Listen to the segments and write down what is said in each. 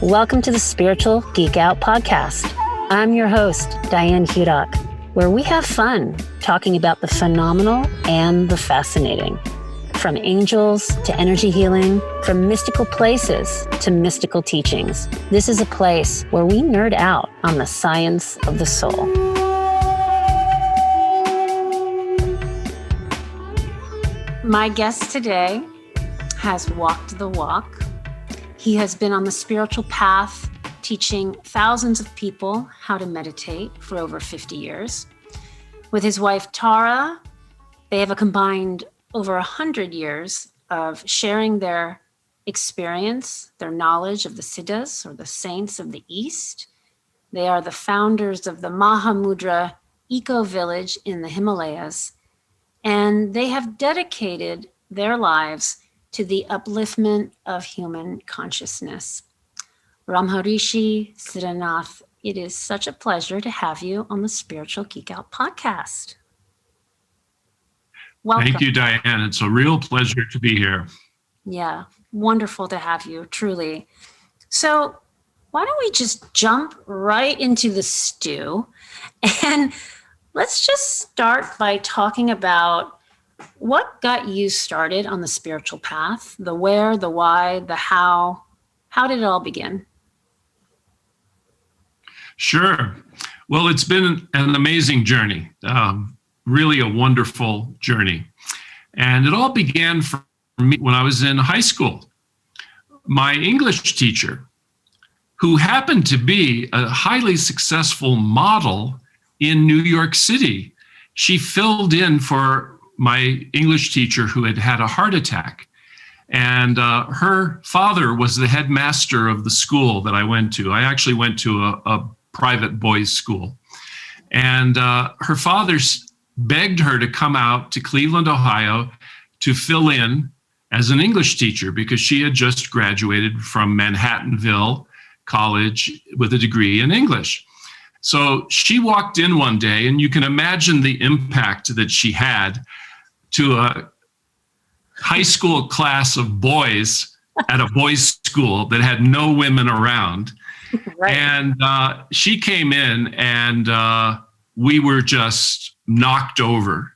Welcome to the Spiritual Geek Out podcast. I'm your host, Diane Hudock, where we have fun talking about the phenomenal and the fascinating. From angels to energy healing, from mystical places to mystical teachings, this is a place where we nerd out on the science of the soul. My guest today has walked the walk. He has been on the spiritual path, teaching thousands of people how to meditate for over 50 years. With his wife, Tara, they have a combined over 100 years of sharing their experience, their knowledge of the Siddhas, or the saints of the East. They are the founders of the Mahamudra Ecovillage in the Himalayas, and they have dedicated their lives to the upliftment of human consciousness. Romarishi, Siddhanath, it is such a pleasure to have you on the Spiritual Geek Out podcast. Welcome. Thank you, Diane. It's a real pleasure to be here. Yeah, wonderful to have you, truly. So why don't we just jump right into the stew, and let's just start by talking about what got you started on the spiritual path, the where, the why, the how. How did it all begin? Sure. Well, it's been an amazing journey, really a wonderful journey. And it all began for me when I was in high school. My English teacher, who happened to be a highly successful model in New York City, she filled in for my English teacher who had had a heart attack. And her father was the headmaster of the school that I went to. I actually went to a private boys' school. And her father begged her to come out to Cleveland, Ohio, to fill in as an English teacher because she had just graduated from Manhattanville College with a degree in English. So she walked in one day, and you can imagine the impact that she had to a high school class of boys at a boys' school that had no women around. Right. And she came in, and we were just knocked over.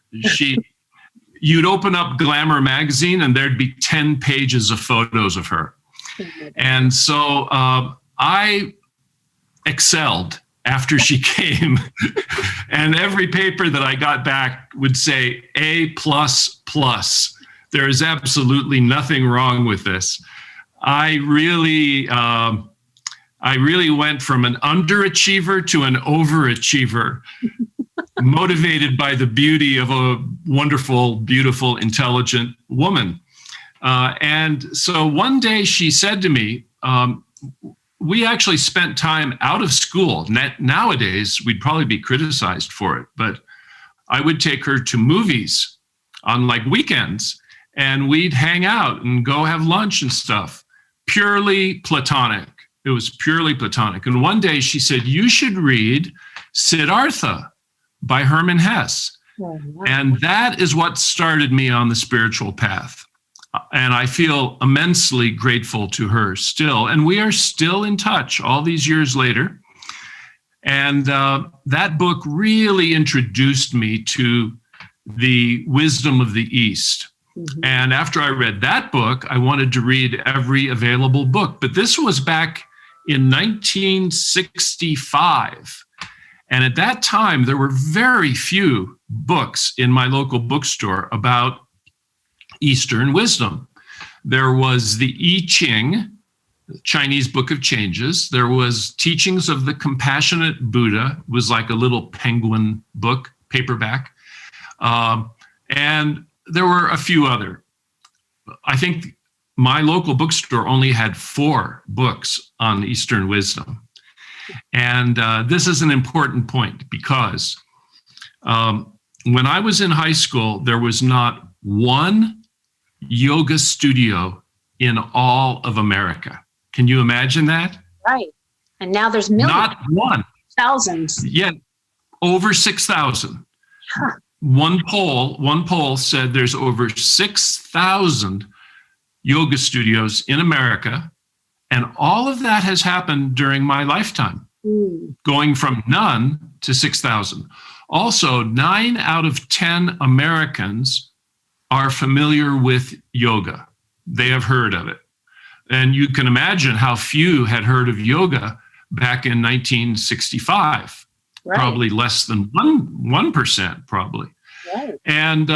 You'd open up Glamour magazine, and there'd be 10 pages of photos of her. And so I excelled after she came. And every paper that I got back would say A++. There is absolutely nothing wrong with this. I really went from an underachiever to an overachiever, motivated by the beauty of a wonderful, beautiful, intelligent woman. And so one day she said to me, we actually spent time out of school. Nowadays, we'd probably be criticized for it, but I would take her to movies on like weekends, and we'd hang out and go have lunch and stuff. Purely platonic. It was purely platonic. And one day she said, you should read Siddhartha by Hermann Hesse. Oh, wow. And that is what started me on the spiritual path. And I feel immensely grateful to her still. And we are still in touch all these years later. And that book really introduced me to the wisdom of the East. Mm-hmm. And after I read that book, I wanted to read every available book. But this was back in 1965. And at that time, there were very few books in my local bookstore about Eastern wisdom. There was the I Ching, Chinese Book of Changes. There was Teachings of the Compassionate Buddha, it was like a little penguin book, paperback. And there were a few other. I think my local bookstore only had 4 books on Eastern wisdom. And this is an important point because when I was in high school, there was not one yoga studio in all of America. Can you imagine that? Right. And now there's millions. Not one. Thousands. Yeah, over 6,000. Huh. One poll said there's over 6,000 yoga studios in America, And all of that has happened during my lifetime, going from none to 6,000. Also, 9 out of 10 Americans are familiar with yoga. They have heard of it. And you can imagine how few had heard of yoga back in 1965. Right. Probably less than 1%, probably. Right. And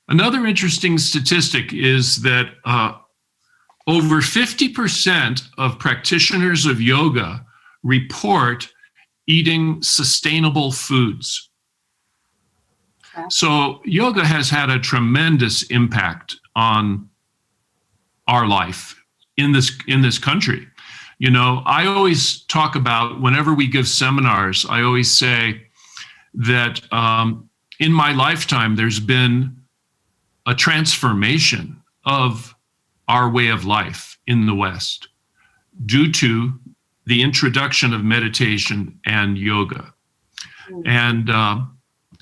another interesting statistic is that over 50% of practitioners of yoga report eating sustainable foods. Okay. So yoga has had a tremendous impact on our life in this country. You know, I always talk about, whenever we give seminars, I always say that in my lifetime, there's been a transformation of our way of life in the West due to the introduction of meditation and yoga. And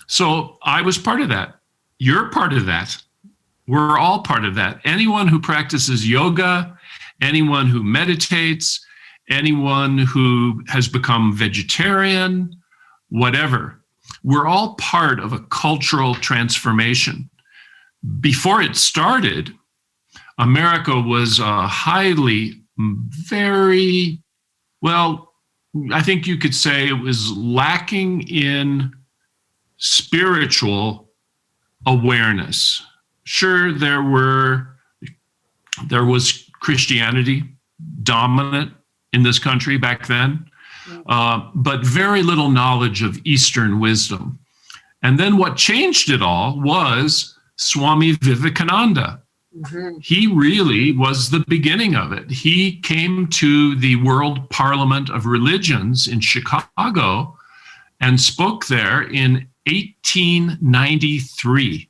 so I was part of that. You're part of that. We're all part of that. Anyone who practices yoga, anyone who meditates, anyone who has become vegetarian, whatever, we're all part of a cultural transformation. Before it started, America was I think you could say it was lacking in spiritual awareness. Sure, there was Christianity dominant in this country back then, but very little knowledge of Eastern wisdom. And then what changed it all was Swami Vivekananda. Mm-hmm. He really was the beginning of it. He came to the World Parliament of Religions in Chicago and spoke there in 1893.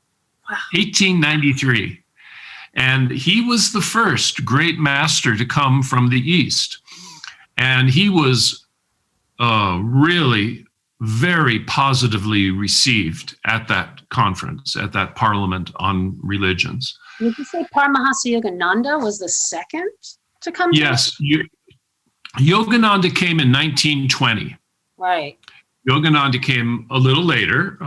Wow. 1893. And he was the first great master to come from the East. And he was really very positively received at that conference, at that Parliament on Religions. Did you say Paramahansa Yogananda was the second to come? Yes. Yogananda came in 1920. Right. Yogananda came a little later.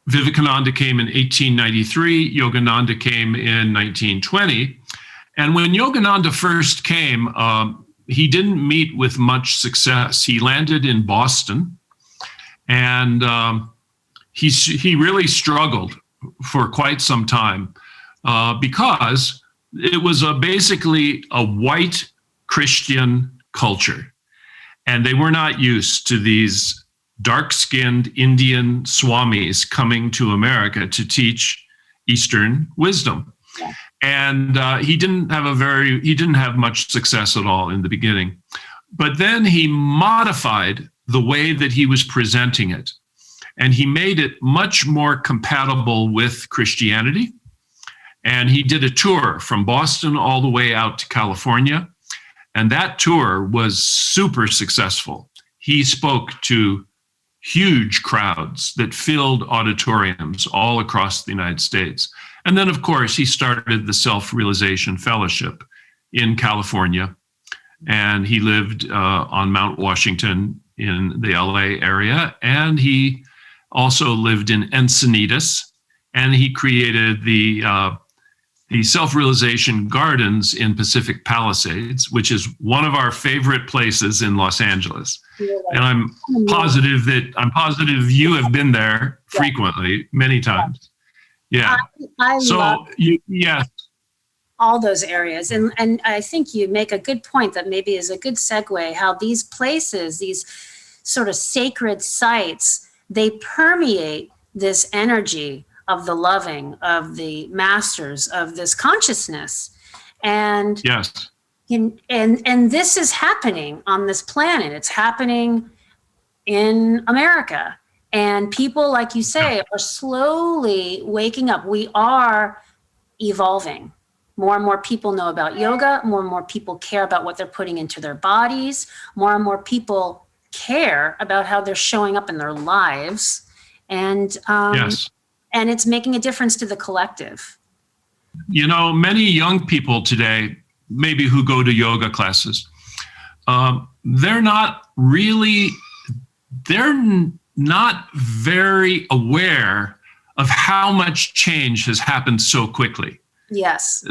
Vivekananda came in 1893. Yogananda came in 1920. And when Yogananda first came, he didn't meet with much success. He landed in Boston, and he really struggled for quite some time because it was basically a white Christian culture, and they were not used to these dark-skinned Indian swamis coming to America to teach Eastern wisdom. Yeah. And he didn't have much success at all in the beginning. But then he modified the way that he was presenting it, and he made it much more compatible with Christianity. And he did a tour from Boston all the way out to California. And that tour was super successful. He spoke to huge crowds that filled auditoriums all across the United States. And then, of course, he started the Self-Realization Fellowship in California. And he lived on Mount Washington in the LA area. And he also lived in Encinitas. And he created the Self-Realization Gardens in Pacific Palisades, which is one of our favorite places in Los Angeles. And I'm positive you have been there frequently, many times. Yeah. I love yeah. all those areas. And I think you make a good point that maybe is a good segue, how these places, these sort of sacred sites, they permeate this energy of the loving, of the masters, of this consciousness. And yes. And this is happening on this planet. It's happening in America. And people, like you say, are slowly waking up. We are evolving. More and more people know about yoga. More and more people care about what they're putting into their bodies. More and more people care about how they're showing up in their lives. And yes. And it's making a difference to the collective. You know, many young people today, maybe who go to yoga classes, they're not really, they're not very aware of how much change has happened so quickly. Yes.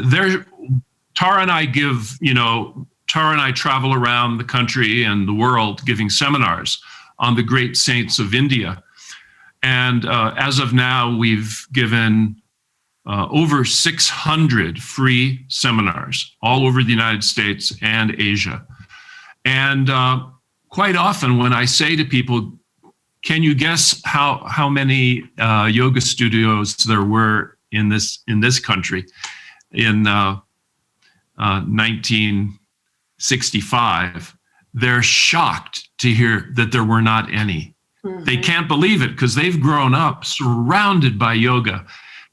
Tara and I Tara and I travel around the country and the world giving seminars on the great saints of India. And as of now, we've given over 600 free seminars all over the United States and Asia. And quite often when I say to people, can you guess how many yoga studios there were in this country in 1965? They're shocked to hear that there were not any. Mm-hmm. They can't believe it because they've grown up surrounded by yoga.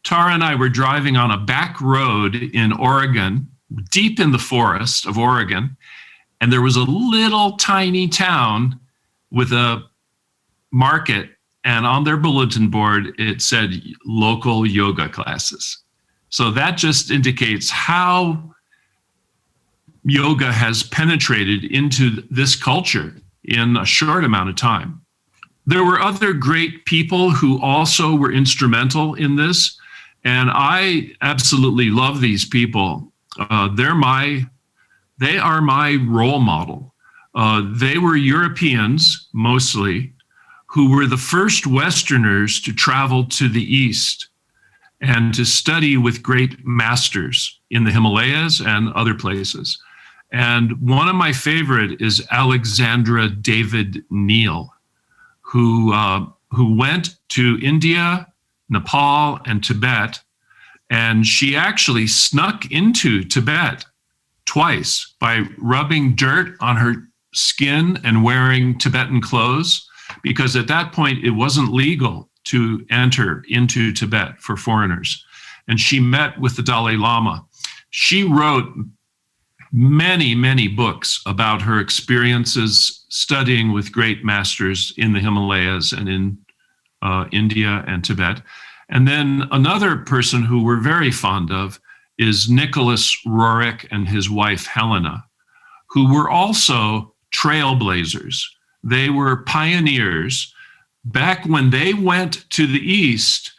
Tara and I were driving on a back road in Oregon, deep in the forest of Oregon, and there was a little tiny town with a market, and on their bulletin board it said local yoga classes. So that just indicates how yoga has penetrated into this culture in a short amount of time. There were other great people who also were instrumental in this, and I absolutely love these people. They are my role model. They were Europeans mostly, who were the first Westerners to travel to the East and to study with great masters in the Himalayas and other places. And one of my favorite is Alexandra David Neal, who went to India, Nepal, and Tibet. And she actually snuck into Tibet twice by rubbing dirt on her skin and wearing Tibetan clothes, because at that point it wasn't legal to enter into Tibet for foreigners. And she met with the Dalai Lama. She wrote many, many books about her experiences studying with great masters in the Himalayas and in India and Tibet. And then another person who we're very fond of is Nicholas Roerich and his wife Helena, who were also trailblazers. They were pioneers. Back when they went to the East,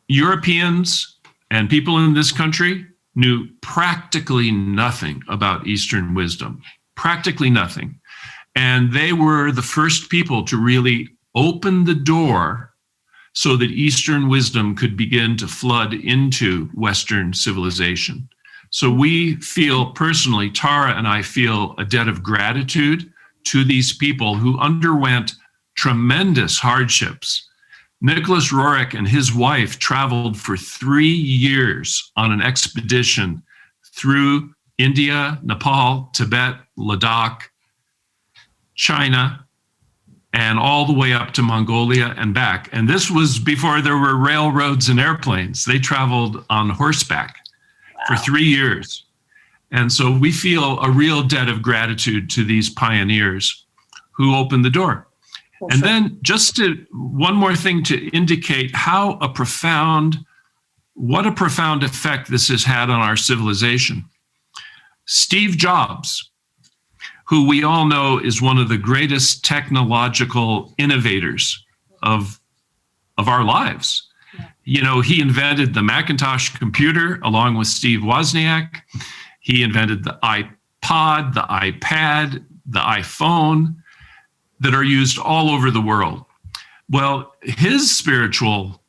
Europeans and people in this country knew practically nothing about Eastern wisdom, practically nothing. And they were the first people to really open the door so that Eastern wisdom could begin to flood into Western civilization. So we feel personally, Tara and I feel a debt of gratitude to these people who underwent tremendous hardships. Nicholas Roerich and his wife traveled for 3 years on an expedition through India, Nepal, Tibet, Ladakh, China, and all the way up to Mongolia and back. And this was before there were railroads and airplanes. They traveled on horseback for 3 years. And so we feel a real debt of gratitude to these pioneers who opened the door. And then one more thing to indicate what a profound effect this has had on our civilization. Steve Jobs, who we all know is one of the greatest technological innovators of our lives. Yeah. He invented the Macintosh computer along with Steve Wozniak. He invented the iPod, the iPad, the iPhone that are used all over the world. Well, his spiritual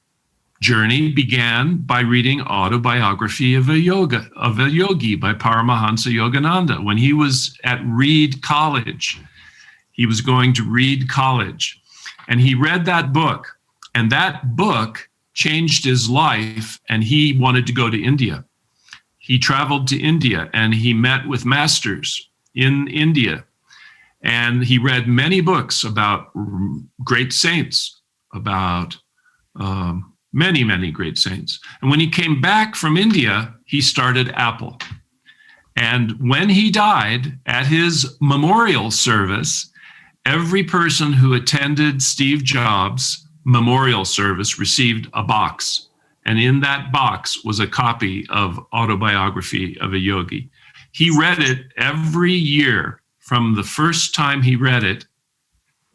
journey began by reading Autobiography of a Yogi by Paramahansa Yogananda. When he was at Reed College, he was going to Reed College, and he read that book, and that book changed his life, and he wanted to go to India. He traveled to India, and he met with masters in India, and he read many books about great saints, about many, many great saints. And when he came back from India, he started Apple. And when he died, at his memorial service, every person who attended Steve Jobs' memorial service received a box. And in that box was a copy of Autobiography of a Yogi. He read it every year from the first time he read it,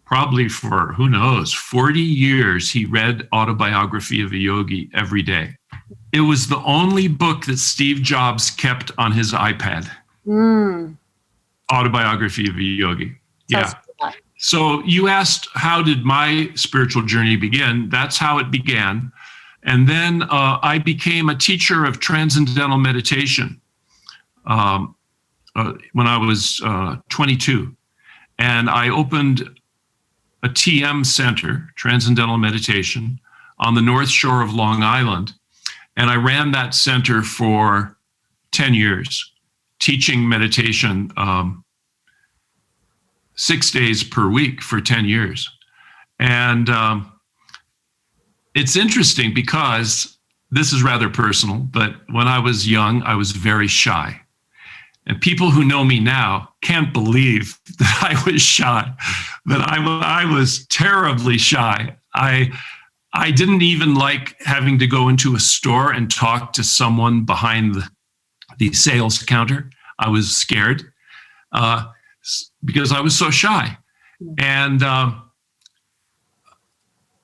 probably for, who knows, 40 years. He read Autobiography of a Yogi every day. It was the only book that Steve Jobs kept on his iPad. Autobiography of a Yogi. Yeah. So you asked, how did my spiritual journey begin? That's how it began. And then I became a teacher of transcendental meditation when I was 22. And I opened a TM center, Transcendental Meditation, on the North Shore of Long Island. And I ran that center for 10 years, teaching meditation 6 days per week for 10 years. And it's interesting because this is rather personal, but when I was young, I was very shy. And people who know me now can't believe that I was shy, that I was terribly shy. I didn't even like having to go into a store and talk to someone behind the sales counter. I was scared because I was so shy. And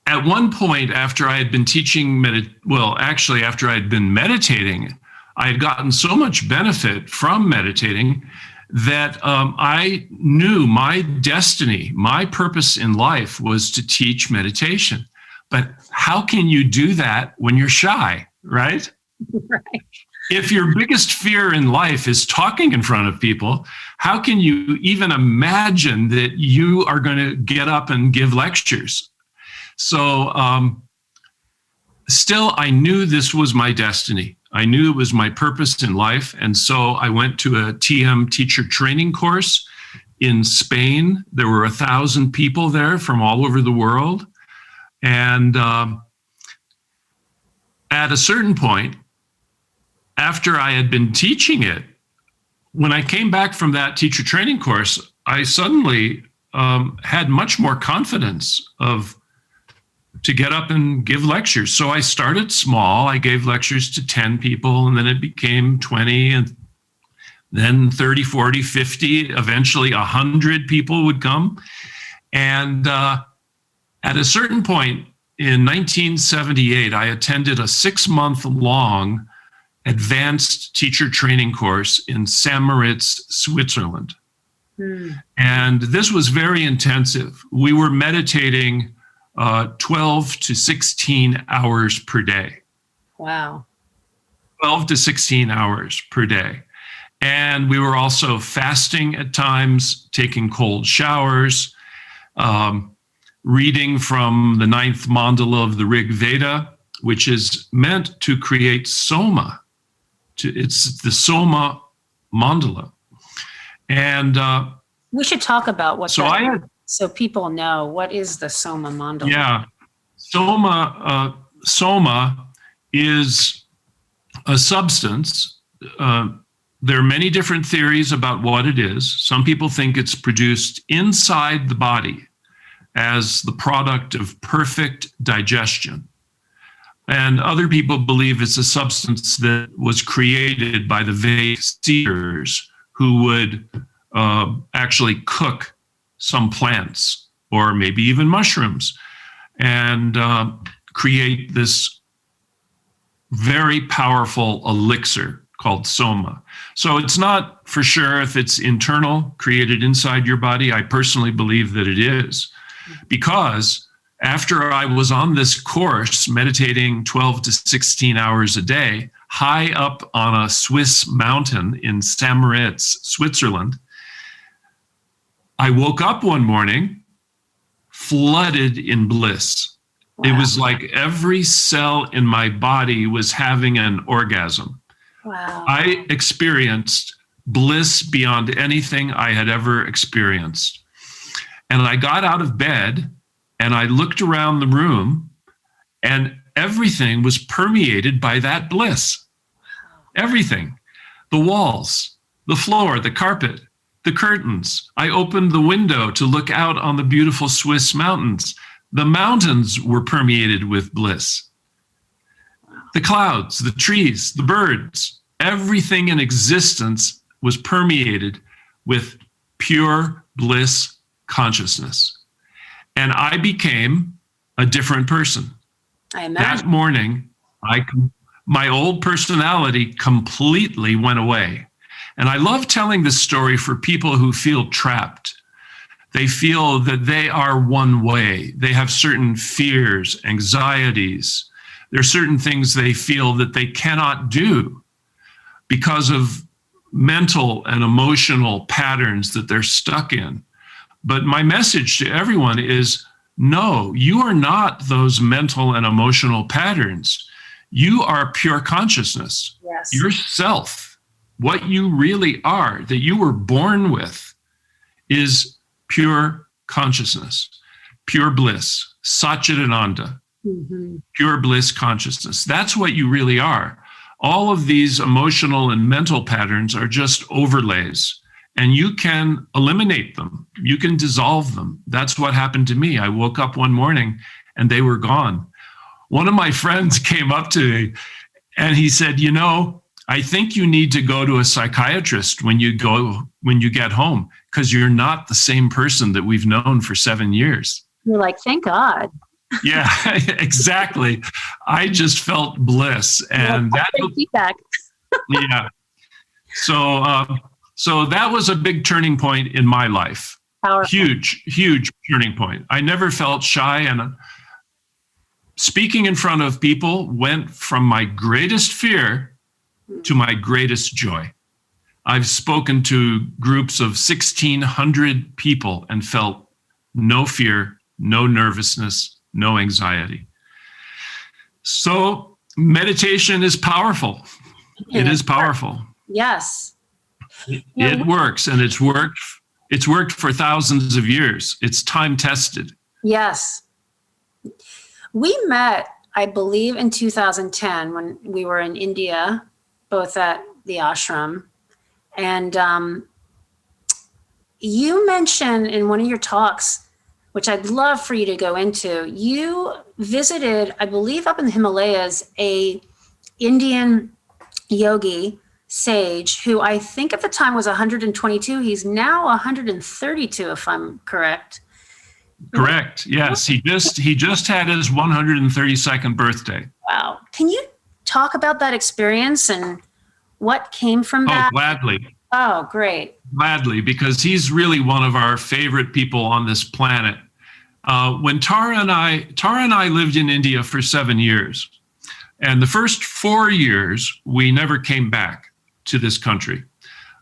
at one point, after I had been teaching, after I had been meditating, I had gotten so much benefit from meditating that I knew my destiny, my purpose in life was to teach meditation. But how can you do that when you're shy, right? Right. If your biggest fear in life is talking in front of people, how can you even imagine that you are going to get up and give lectures? So still, I knew this was my destiny. I knew it was my purpose in life. And so I went to a TM teacher training course in Spain. There were 1,000 people there from all over the world. And at a certain point, after I had been teaching it, when I came back from that teacher training course, I suddenly had much more confidence to get up and give lectures. So I started small. I gave lectures to 10 people, and then it became 20, and then 30, 40, 50, eventually 100 people would come. And at a certain point in 1978, I attended a 6-month-long advanced teacher training course in St. Moritz, Switzerland. And this was very intensive. We were meditating 12 to 16 hours per day. Wow. 12 to 16 hours per day. And we were also fasting at times, taking cold showers, reading from the 9th mandala of the Rig Veda, which is meant to create soma. It's the soma mandala. And we should talk about what so that is, so people know what is the soma mandala. Yeah, soma is a substance. There are many different theories about what it is. Some people think it's produced inside the body as the product of perfect digestion. And other people believe it's a substance that was created by the Vedic seers who would actually cook some plants or maybe even mushrooms and create this very powerful elixir called soma. So it's not for sure if it's internal, created inside your body. I personally believe that it is, because after I was on this course, meditating 12 to 16 hours a day, high up on a Swiss mountain in St. Moritz, Switzerland, I woke up one morning flooded in bliss. Wow. It was like every cell in my body was having an orgasm. Wow. I experienced bliss beyond anything I had ever experienced. And I got out of bed and I looked around the room and everything was permeated by that bliss. Everything. The walls, the floor, the carpet, the curtains. I opened the window to look out on the beautiful Swiss mountains. The mountains were permeated with bliss. The clouds, the trees, the birds, everything in existence was permeated with pure bliss consciousness. And I became a different person. I imagine. That morning, my old personality completely went away. And I love telling this story for people who feel trapped. They feel that they are one way. They have certain fears, anxieties. There are certain things they feel that they cannot do because of mental and emotional patterns that they're stuck in. But my message to everyone is, no, you are not those mental and emotional patterns. You are pure consciousness. Yes. Yourself, what you really are, that you were born with, is pure consciousness, pure bliss, Satchidananda, pure bliss consciousness. That's what you really are. All of these emotional and mental patterns are just overlays, and you can eliminate them. You can dissolve them. That's what happened to me. I woke up one morning and they were gone. One of my friends came up to me and he said, you know, I think you need to go to a psychiatrist when you get home, because you're not the same person that we've known for 7 years. You're like, thank God. Yeah, exactly. I just felt bliss, and that feedback. Yeah. So that was a big turning point in my life. Powerful. Huge turning point. I never felt shy, and speaking in front of people went from my greatest fear to my greatest joy. I've spoken to groups of 1,600 people and felt no fear, no nervousness, no anxiety. So meditation is powerful. It is powerful. Yes. It works, and it's worked for thousands of years. It's time tested. Yes. We met, I believe, in 2010 when we were in India, both at the ashram. And you mentioned in one of your talks, which I'd love for you to go into, you visited, I believe up in the Himalayas, a Indian yogi sage who I think at the time was 122. He's now 132, if I'm correct. Correct. Yes. He just had his 132nd birthday. Wow. Can you talk about that experience and what came from that? Oh, gladly. Oh, great. Gladly, because he's really one of our favorite people on this planet. When Tara and I lived in India for 7 years, and the first 4 years, we never came back to this country.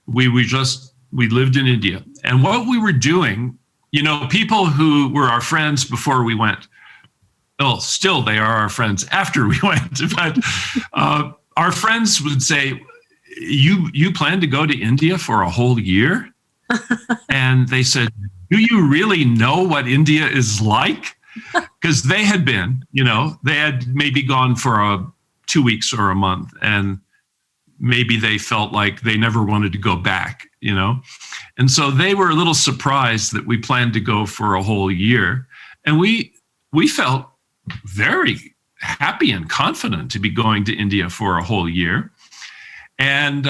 We lived in India. And what we were doing, you know, people who were our friends before we went, well, still they are our friends after we went, but our friends would say, you plan to go to India for a whole year? And they said, do you really know what India is like? Because they had been, you know, they had maybe gone for 2 weeks or a month, and maybe they felt like they never wanted to go back, you know? And so they were a little surprised that we planned to go for a whole year. And we felt very happy and confident to be going to India for a whole year. And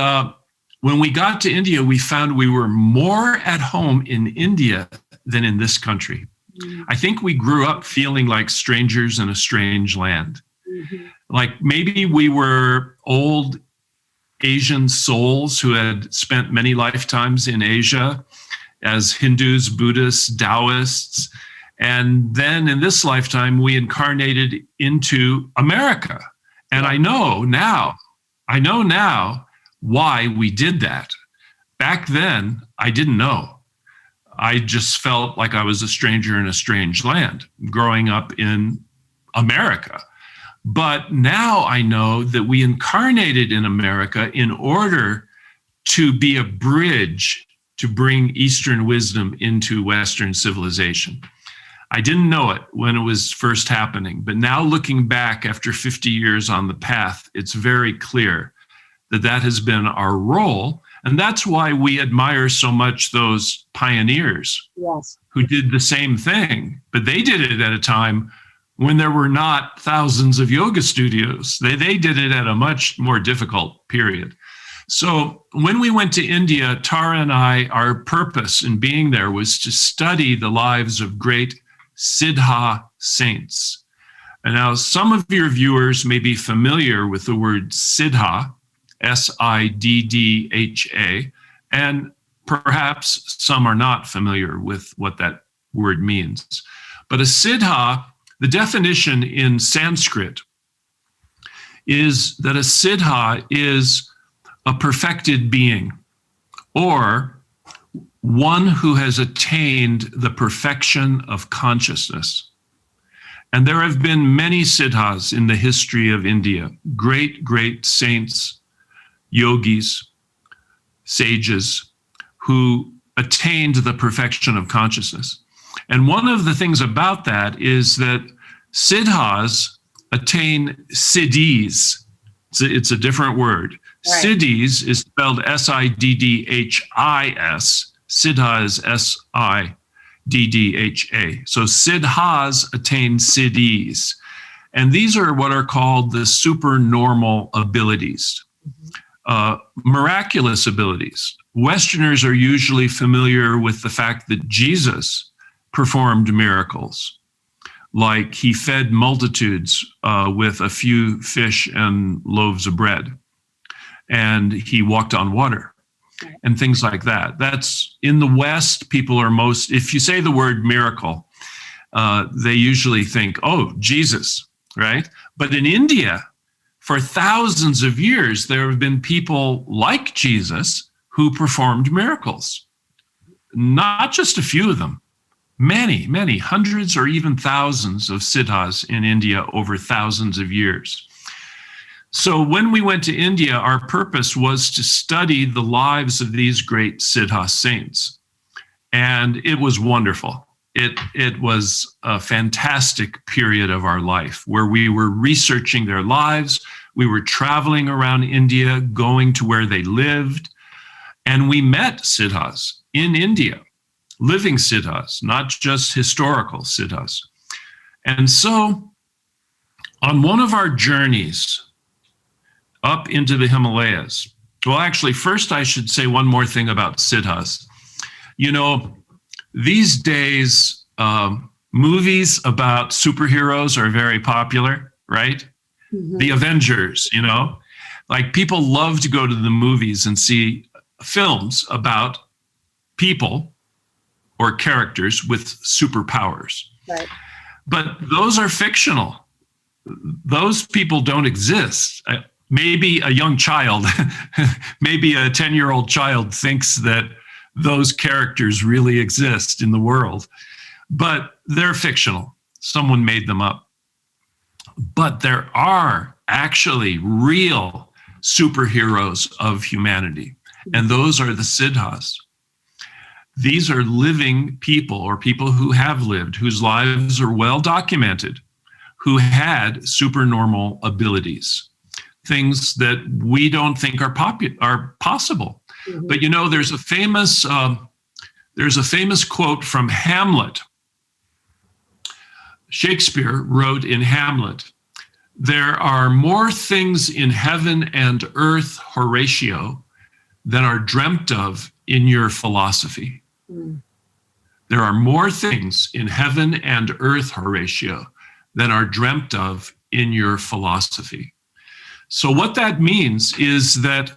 when we got to India, we found we were more at home in India than in this country. Mm-hmm. I think we grew up feeling like strangers in a strange land. Mm-hmm. Like maybe we were old Asian souls who had spent many lifetimes in Asia as Hindus, Buddhists, Taoists. And then in this lifetime, we incarnated into America. And I know now why we did that. Back then, I didn't know. I just felt like I was a stranger in a strange land growing up in America. But now I know that we incarnated in America in order to be a bridge to bring Eastern wisdom into Western civilization. I didn't know it when it was first happening, but now looking back after 50 years on the path, it's very clear that that has been our role. And that's why we admire so much those pioneers who did the same thing, but they did it at a time when there were not thousands of yoga studios. They did it at a much more difficult period. So when we went to India, Tara and I, our purpose in being there was to study the lives of great Siddha saints. And now some of your viewers may be familiar with the word Siddha, Siddha, and perhaps some are not familiar with what that word means. But a Siddha, the definition in Sanskrit is that a Siddha is a perfected being, or one who has attained the perfection of consciousness. And there have been many Siddhas in the history of India, great, great saints, yogis, sages, who attained the perfection of consciousness. And one of the things about that is that Siddhas attain siddhis. It's a different word. Right. Siddhis is spelled Siddhis. Siddha is Siddha. So Siddhas attain siddhis. And these are what are called the supernormal abilities, miraculous abilities. Westerners are usually familiar with the fact that Jesus performed miracles, like he fed multitudes with a few fish and loaves of bread, and he walked on water, and things like that. That's in the West, people are most, if you say the word miracle, they usually think, oh, Jesus, right? But in India, for thousands of years, there have been people like Jesus who performed miracles. Not just a few of them, many, many, hundreds or even thousands of siddhas in India over thousands of years. So when we went to India, our purpose was to study the lives of these great siddha saints. And it was wonderful. It was a fantastic period of our life where we were researching their lives. We were traveling around India, going to where they lived. And we met siddhas in India, living siddhas, not just historical siddhas. And so on one of our journeys up into the Himalayas, well, actually, first I should say one more thing about siddhas. You know, these days, movies about superheroes are very popular, right? Mm-hmm. The Avengers, you know, like people love to go to the movies and see films about people or characters with superpowers. Right. But those are fictional. Those people don't exist. Maybe a young child, maybe a 10-year-old child thinks that those characters really exist in the world, but they're fictional. Someone made them up. But there are actually real superheroes of humanity, and those are the siddhas. These are living people, or people who have lived, whose lives are well documented, who had supernormal abilities, things that we don't think are possible. Mm-hmm. But you know, there's a famous quote from Hamlet. Shakespeare wrote in Hamlet, "There are more things in heaven and earth, Horatio, than are dreamt of in your philosophy." Mm. There are more things in heaven and earth, Horatio, than are dreamt of in your philosophy. So what that means is that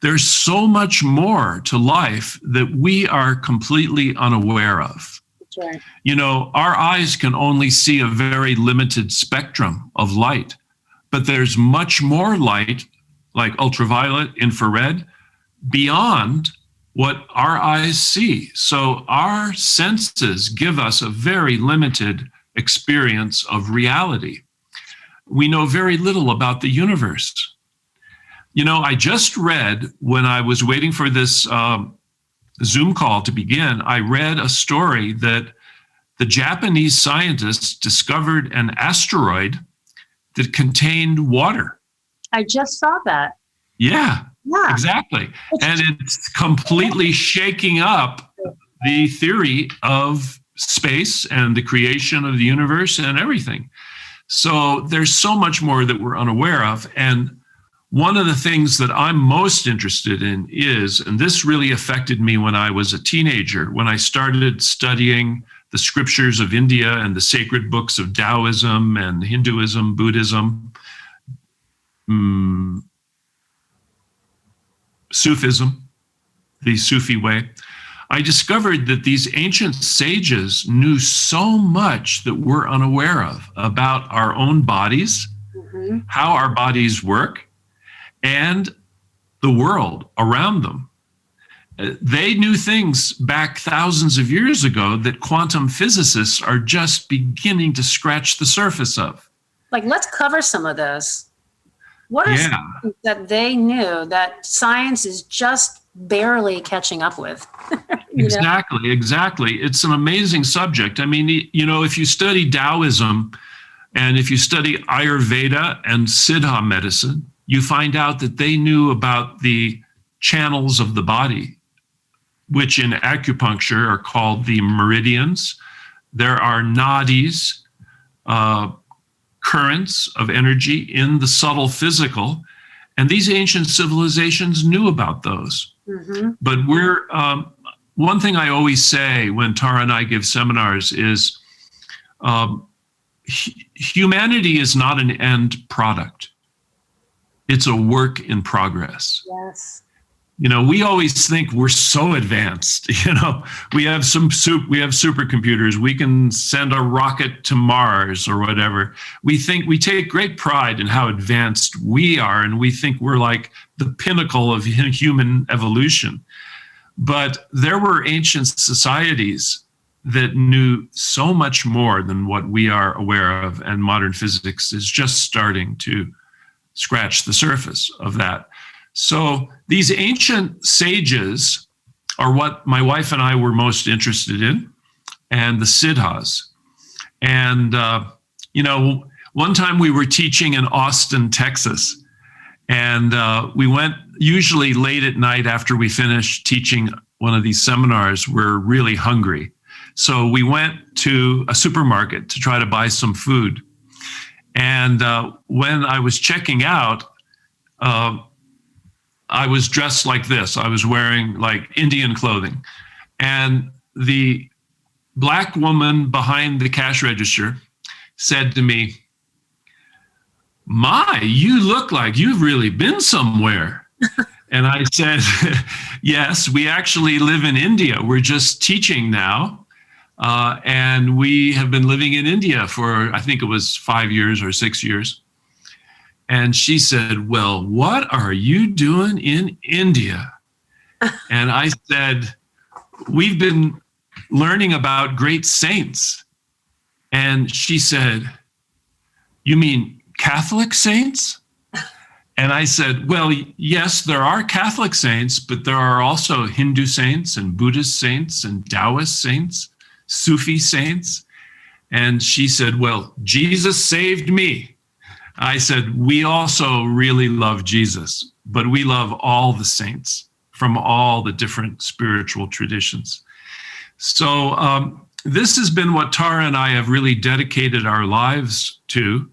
there's so much more to life that we are completely unaware of. That's right. You know, our eyes can only see a very limited spectrum of light, but there's much more light, like ultraviolet, infrared, beyond what our eyes see. So our senses give us a very limited experience of reality. We know very little about the universe. You know, I just read, when I was waiting for this Zoom call to begin, I read a story that the Japanese scientists discovered an asteroid that contained water. I just saw that. Yeah, exactly. And it's completely shaking up the theory of space and the creation of the universe and everything. So there's so much more that we're unaware of. And one of the things that I'm most interested in is, and this really affected me when I was a teenager, when I started studying the scriptures of India and the sacred books of Taoism and Hinduism, Buddhism, Sufism, the Sufi way, I discovered that these ancient sages knew so much that we're unaware of about our own bodies, how our bodies work, and the world around them. They knew things back thousands of years ago that quantum physicists are just beginning to scratch the surface of. Like, let's cover some of those. What are some things that they knew that science is just barely catching up with? Exactly. It's an amazing subject. I mean, you know, if you study Taoism and if you study Ayurveda and Siddha medicine, you find out that they knew about the channels of the body, which in acupuncture are called the meridians. There are nadis, currents of energy in the subtle physical, and these ancient civilizations knew about those. But one thing I always say when Tara and I give seminars is humanity is not an end product. It's a work in progress. Yes. You know, we always think we're so advanced. You know, we have supercomputers. We can send a rocket to Mars or whatever. We take great pride in how advanced we are, and we think we're like the pinnacle of human evolution. But there were ancient societies that knew so much more than what we are aware of, and modern physics is just starting to scratch the surface of that. So these ancient sages are what my wife and I were most interested in, and the Siddhas. And, you know, one time we were teaching in Austin, Texas, and we went usually late at night after we finished teaching one of these seminars. We're really hungry. So we went to a supermarket to try to buy some food. And when I was checking out, I was dressed like this. I was wearing like Indian clothing. And the Black woman behind the cash register said to me, "My, you look like you've really been somewhere." And I said, "Yes, we actually live in India. We're just teaching now. And we have been living in India for, I think it was 5 years or 6 years." And she said, "Well, what are you doing in India?" And I said, "We've been learning about great saints." And she said, "You mean Catholic saints?" And I said, "Well, yes, there are Catholic saints, but there are also Hindu saints and Buddhist saints and Taoist saints, Sufi saints." And she said, "Well, Jesus saved me." I said, "We also really love Jesus, but we love all the saints from all the different spiritual traditions." So this has been what Tara and I have really dedicated our lives to.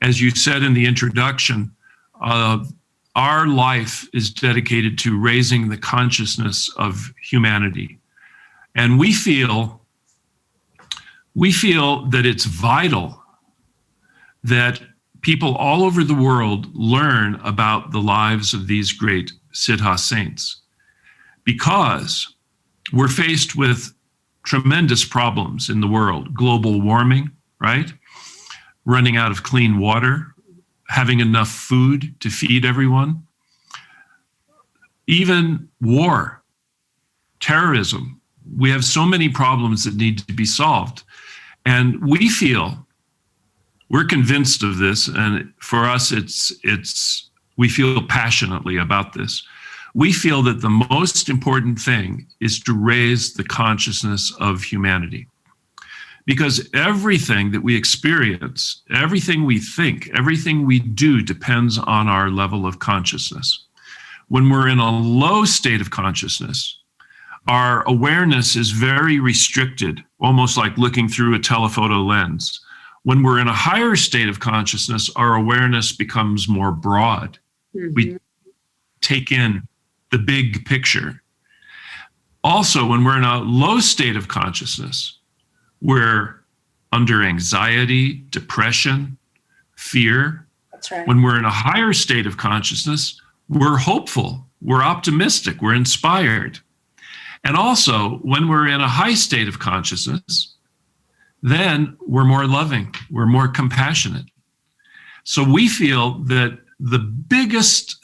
As you said in the introduction, our life is dedicated to raising the consciousness of humanity. And we feel that it's vital that people all over the world learn about the lives of these great Siddha saints, because we're faced with tremendous problems in the world. Global warming, right? Running out of clean water, having enough food to feed everyone, even war, terrorism. We have so many problems that need to be solved. And we're convinced of this, and for us, we feel passionately about this. We feel that the most important thing is to raise the consciousness of humanity. Because everything that we experience, everything we think, everything we do depends on our level of consciousness. When we're in a low state of consciousness, our awareness is very restricted, almost like looking through a telephoto lens. When we're in a higher state of consciousness, our awareness becomes more broad. We take in the big picture. Also, when we're in a low state of consciousness, we're under anxiety, depression, fear. That's right. When we're in a higher state of consciousness, we're hopeful, we're optimistic, we're inspired. And also, when we're in a high state of consciousness, then we're more loving, we're more compassionate. So we feel that the biggest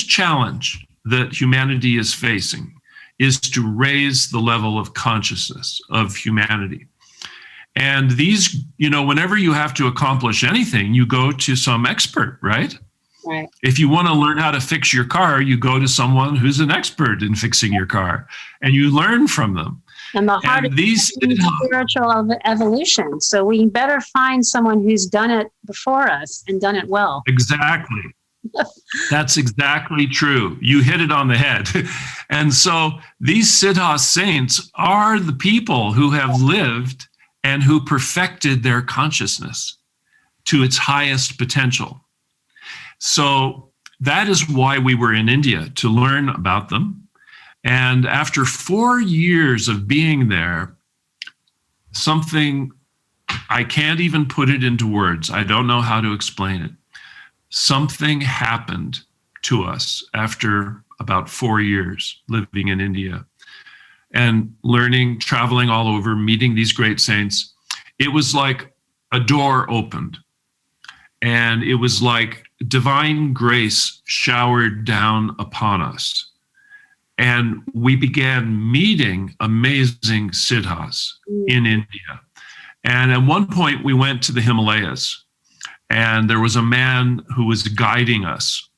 challenge that humanity is facing is to raise the level of consciousness of humanity. And these, whenever you have to accomplish anything, you go to some expert, right? Right. If you want to learn how to fix your car, you go to someone who's an expert in fixing your car, and you learn from them. And the heart is spiritual evolution. So we better find someone who's done it before us and done it well. Exactly. That's exactly true. You hit it on the head. And so these Siddha saints are the people who have lived and who perfected their consciousness to its highest potential. So that is why we were in India, to learn about them. And after 4 years of being there, something, I can't even put it into words. I don't know how to explain it. Something happened to us after about 4 years living in India and learning, traveling all over, meeting these great saints. It was like a door opened, and it was like divine grace showered down upon us. And we began meeting amazing siddhas in India. And at one point we went to the Himalayas, and there was a man who was guiding us.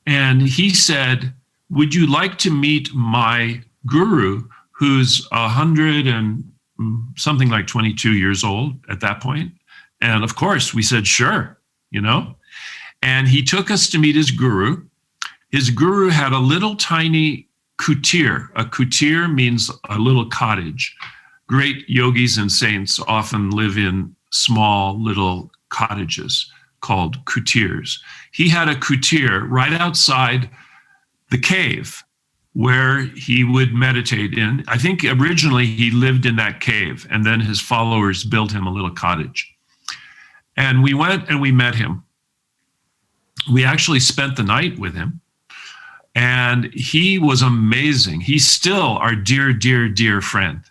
And he said, "Would you like to meet my guru, who's 100 and something like 22 years old at that point?" And of course we said, sure, And he took us to meet his guru. His guru had a little tiny kutir. A kutir means a little cottage. Great yogis and saints often live in small little cottages called kutirs. He had a kutir right outside the cave where he would meditate in. I think originally he lived in that cave, and then his followers built him a little cottage. And we went and we met him. We actually spent the night with him. And he was amazing. He's still our dear, dear, dear friend.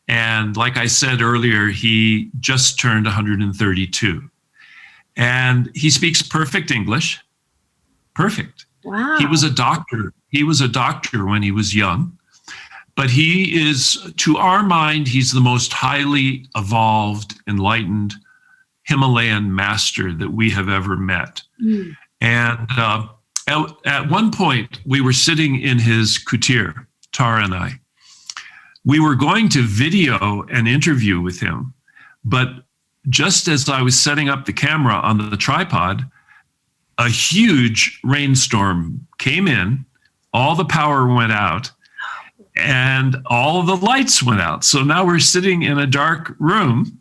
And like I said earlier, he just turned 132. And he speaks perfect English. Perfect. Wow. He was a doctor. He was a doctor when he was young. But he is, to our mind, he's the most highly evolved, enlightened Himalayan master that we have ever met. And at one point, we were sitting in his kutir, Tara and I. We were going to video an interview with him, but just as I was setting up the camera on the tripod, a huge rainstorm came in, all the power went out, and all of the lights went out. So now we're sitting in a dark room,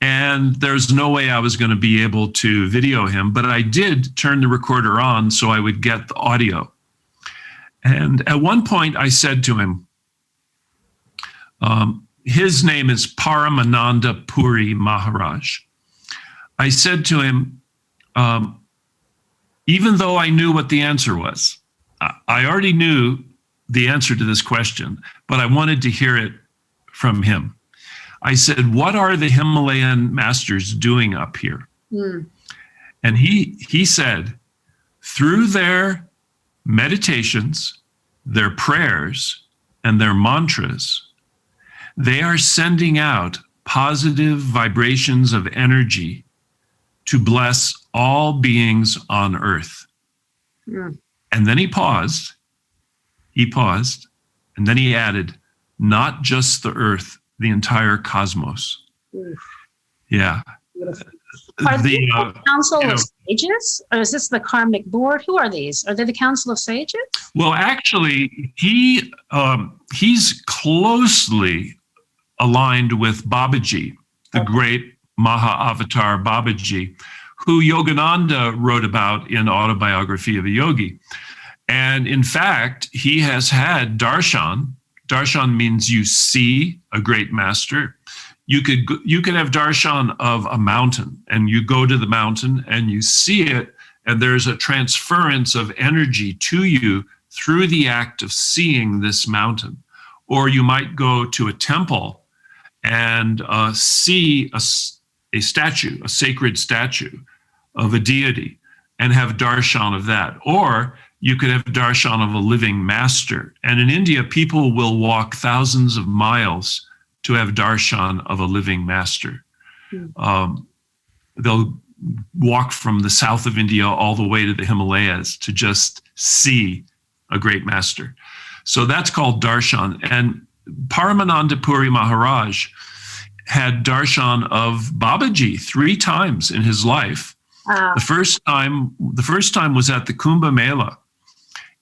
and there's no way I was going to be able to video him, but I did turn the recorder on so I would get the audio. And at one point I said to him, his name is Paramananda Puri Maharaj. I said to him, even though I knew what the answer was, I already knew the answer to this question, but I wanted to hear it from him. I said, what are the Himalayan masters doing up here? And he said, through their meditations, their prayers, and their mantras, they are sending out positive vibrations of energy to bless all beings on earth. And then he paused, and then he added, not just the earth, the entire cosmos. Yeah. Are these the Council of Sages? Or is this the Karmic Board? Who are these? Are they the Council of Sages? Well, actually, he's closely aligned with Babaji, the great Maha Avatar Babaji, who Yogananda wrote about in Autobiography of a Yogi. And in fact, he has had darshan. Darshan means you see a great master. You could have darshan of a mountain, and you go to the mountain and you see it, and there's a transference of energy to you through the act of seeing this mountain. Or you might go to a temple and see a statue, a sacred statue of a deity, and have darshan of that. Or you could have darshan of a living master. And in India, people will walk thousands of miles to have darshan of a living master. They'll walk from the south of India all the way to the Himalayas to just see a great master. So that's called darshan. And Paramananda Puri Maharaj had darshan of Babaji 3 times in his life. Wow. The first time was at the Kumbh Mela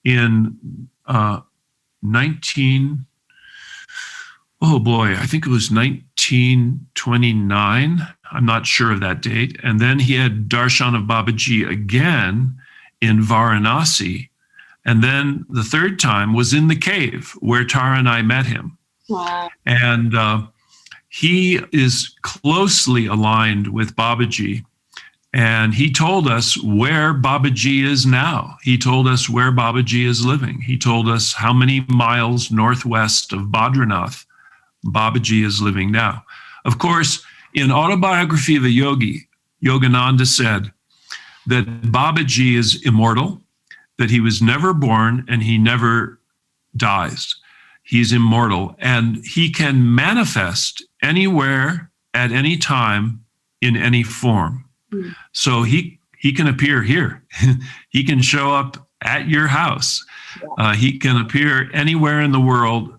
in 1929. I'm not sure of that date. And then he had darshan of Babaji again in Varanasi. And then the third time was in the cave where Tara and I met him. Wow. And he is closely aligned with Babaji. And he told us where Babaji is now. He told us where Babaji is living. He told us how many miles northwest of Badranath Babaji is living now. Of course, in Autobiography of a Yogi, Yogananda said that Babaji is immortal, that he was never born and he never dies. He's immortal, and he can manifest anywhere at any time in any form. So he can appear here. He can show up at your house. He can appear anywhere in the world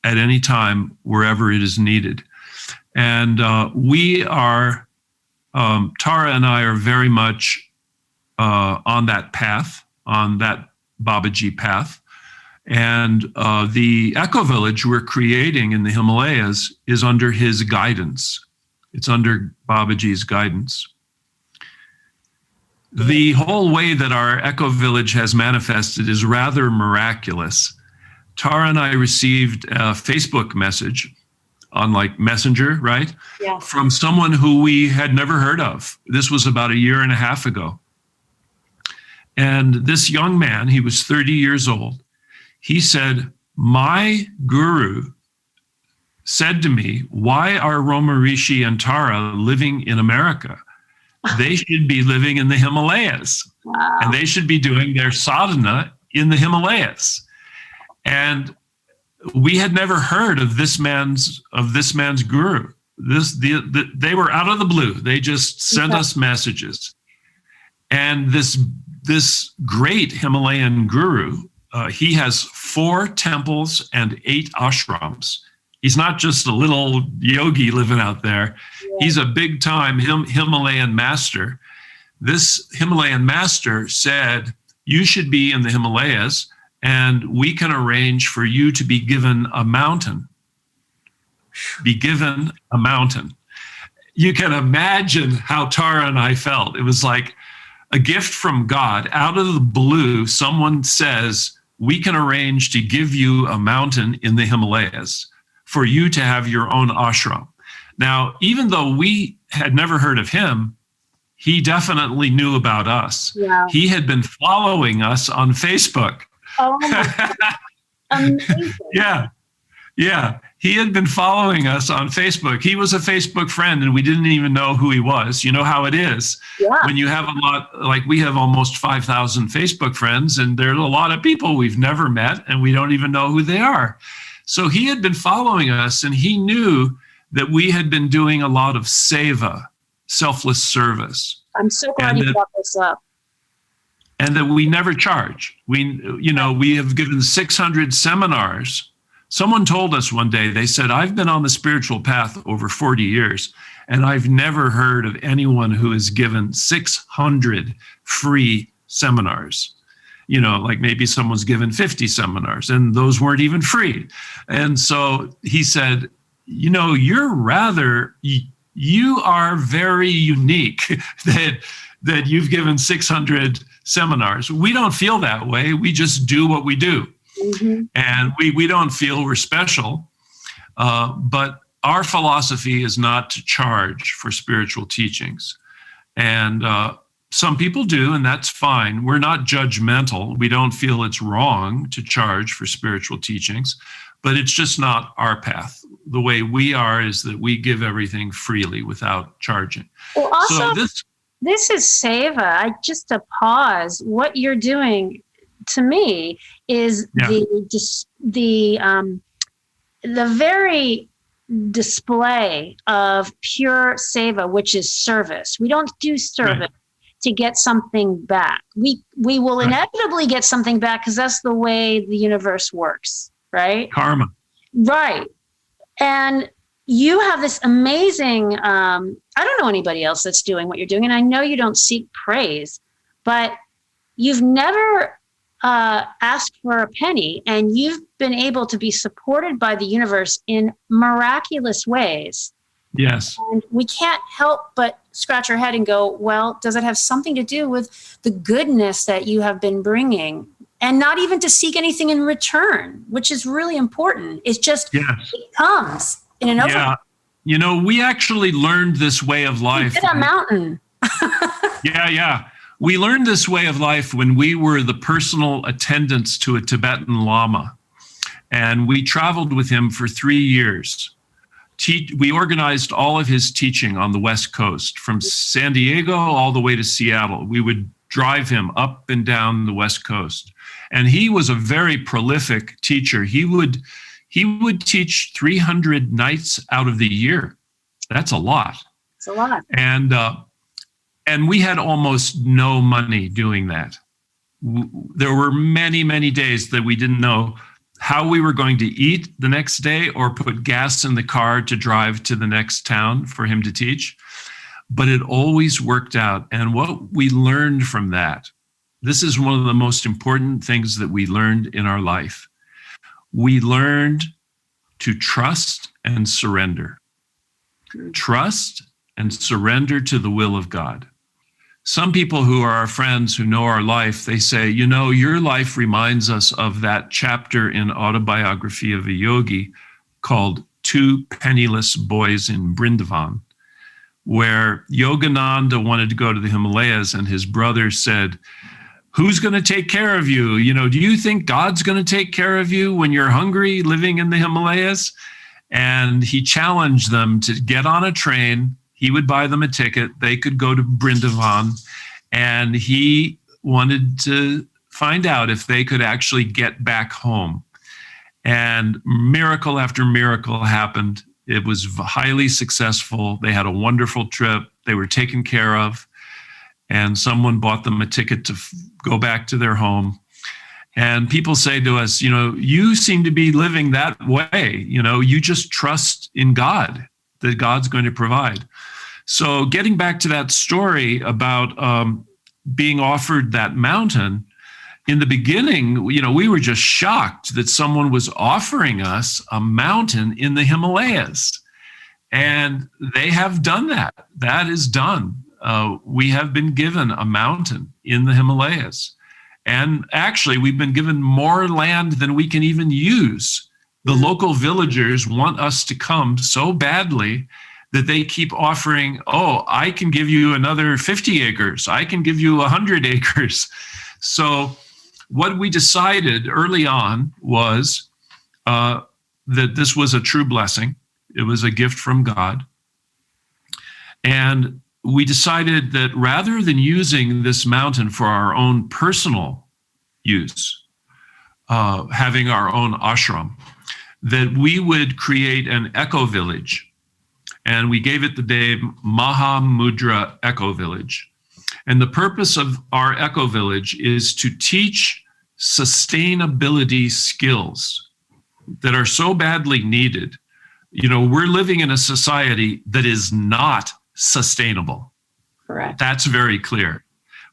at any time, wherever it is needed. And we are, Tara and I are very much on that path, on that Babaji path. And the Ecovillage we're creating in the Himalayas is under his guidance. It's under Babaji's guidance. The whole way that our Ecovillage has manifested is rather miraculous. Tara and I received a Facebook message on like Messenger, right? Yeah. From someone who we had never heard of. This was about 1.5 years ago. And this young man, he was 30 years old. He said, my guru said to me, why are Romarishi and Tara living in America? They should be living in the Himalayas. Wow. And they should be doing their sadhana in the Himalayas. And we had never heard of this man's guru. They were out of the blue. They just sent us messages. And this great Himalayan guru, he has 4 temples and 8 ashrams. He's not just a little yogi living out there. Yeah. He's a big time Himalayan master. This Himalayan master said, you should be in the Himalayas and we can arrange for you to be given a mountain. Be given a mountain. You can imagine how Tara and I felt. It was like a gift from God. Out of the blue, someone says, we can arrange to give you a mountain in the Himalayas for you to have your own ashram. Now, even though we had never heard of him, he definitely knew about us. Yeah. He had been following us on Facebook. Oh my God. Amazing. Yeah. He had been following us on Facebook. He was a Facebook friend and we didn't even know who he was. You know how it is. Yeah. When you have a lot, like we have almost 5,000 Facebook friends, and there's a lot of people we've never met and we don't even know who they are. So he had been following us and he knew that we had been doing a lot of seva, selfless service. I'm so glad you brought this up. And that we never charge. We have given 600 seminars. Someone told us one day, they said, I've been on the spiritual path over 40 years, and I've never heard of anyone who has given 600 free seminars. You know, like maybe someone's given 50 seminars and those weren't even free. And so he said, you know, you're rather you are very unique that you've given 600 seminars. We don't feel that way. We just do what we do. Mm-hmm. And we don't feel we're special. But our philosophy is not to charge for spiritual teachings. And some people do, and that's fine. We're not judgmental. We don't feel it's wrong to charge for spiritual teachings, but it's just not our path. The way we are is that we give everything freely without charging. Well, also, So this is Seva. Just to pause, what you're doing to me is the very display of pure Seva, which is service. We don't do service to get something back. We will inevitably get something back because that's the way the universe works, right? Karma. Right. And you have this amazing, I don't know anybody else that's doing what you're doing, and I know you don't seek praise, but you've never asked for a penny, and you've been able to be supported by the universe in miraculous ways. Yes. And we can't help but scratch our head and go, well, does it have something to do with the goodness that you have been bringing? And not even to seek anything in return, which is really important. It's just, it comes in an open. Yeah. You know, we actually learned this way of life. We did a mountain. Yeah. We learned this way of life when we were the personal attendants to a Tibetan Lama. And we traveled with him for 3 years. We organized all of his teaching on the West Coast, from San Diego all the way to Seattle. We would drive him up and down the West Coast. And he was a very prolific teacher. He would teach 300 nights out of the year. That's a lot. It's a lot. And we had almost no money doing that. There were many, many days that we didn't know how we were going to eat the next day or put gas in the car to drive to the next town for him to teach. But it always worked out. And what we learned from that, this is one of the most important things that we learned in our life. We learned to trust and surrender. Trust and surrender to the will of God. Some people who are our friends who know our life, they say, you know, your life reminds us of that chapter in Autobiography of a Yogi called Two Penniless Boys in Brindavan, where Yogananda wanted to go to the Himalayas and his brother said, who's going to take care of you? You know, do you think God's going to take care of you when you're hungry living in the Himalayas? And he challenged them to get on a train. He would buy them a ticket. They could go to Brindavan. And he wanted to find out if they could actually get back home. And miracle after miracle happened. It was highly successful. They had a wonderful trip. They were taken care of. And someone bought them a ticket to go back to their home. And people say to us, you know, you seem to be living that way. You know, you just trust in God, that God's going to provide. So getting back to that story about being offered that mountain, in the beginning, you know, we were just shocked that someone was offering us a mountain in the Himalayas. And they have done that. That is done. We have been given a mountain in the Himalayas. And actually, we've been given more land than we can even use. The local villagers want us to come so badly that they keep offering, oh, I can give you another 50 acres. I can give you 100 acres. So what we decided early on was that this was a true blessing. It was a gift from God. And we decided that rather than using this mountain for our own personal use, having our own ashram, that we would create an Ecovillage. And we gave it the name Mahamudra Ecovillage. And the purpose of our Ecovillage is to teach sustainability skills that are so badly needed. You know, we're living in a society that is not sustainable. Correct. That's very clear.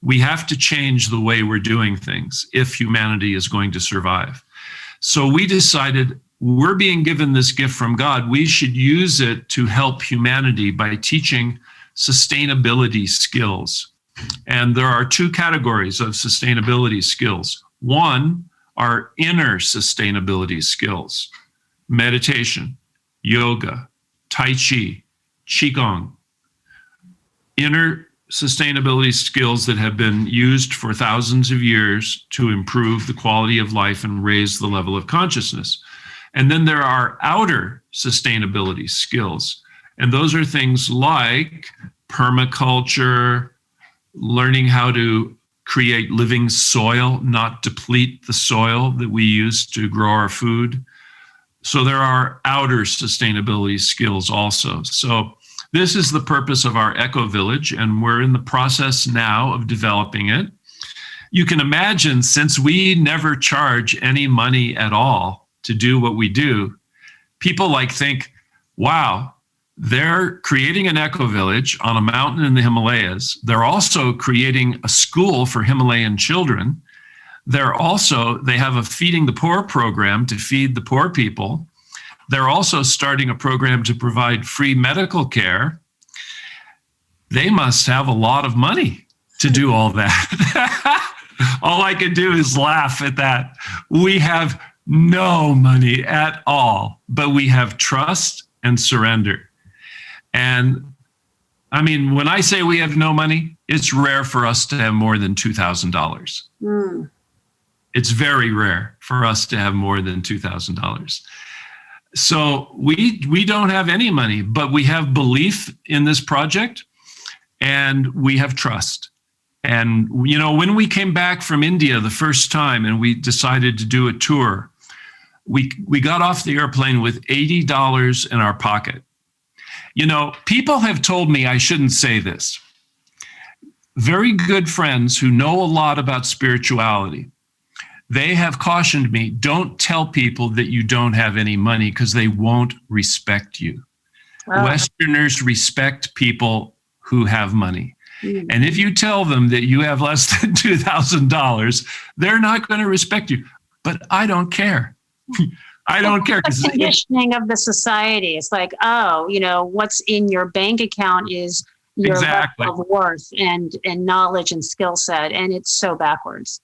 We have to change the way we're doing things if humanity is going to survive. So we decided we're being given this gift from God. We should use it to help humanity by teaching sustainability skills. And there are two categories of sustainability skills. One are inner sustainability skills: meditation, yoga, tai chi, qigong. Inner sustainability skills that have been used for thousands of years to improve the quality of life and raise the level of consciousness. And then there are outer sustainability skills. And those are things like permaculture, learning how to create living soil, not deplete the soil that we use to grow our food. So there are outer sustainability skills also. So this is the purpose of our Ecovillage, and we're in the process now of developing it. You can imagine, since we never charge any money at all to do what we do, people think, wow, they're creating an Ecovillage on a mountain in the Himalayas. They're also creating a school for Himalayan children. They have a Feeding the Poor program to feed the poor people. They're also starting a program to provide free medical care. They must have a lot of money to do all that. All I can do is laugh at that. We have no money at all, but we have trust and surrender. And I mean, when I say we have no money, it's rare for us to have more than $2,000. It's very rare for us to have more than $2,000. So we don't have any money, but we have belief in this project and we have trust. And, when we came back from India the first time and we decided to do a tour, we got off the airplane with $80 in our pocket. People have told me I shouldn't say this. Very good friends who know a lot about spirituality, they have cautioned me, don't tell people that you don't have any money because they won't respect you. Wow. Westerners respect people who have money. And if you tell them that you have less than $2,000, they're not going to respect you. But I don't care. I don't care. The conditioning of the society. It's like, what's in your bank account is your level of worth and knowledge and skill set. And it's so backwards.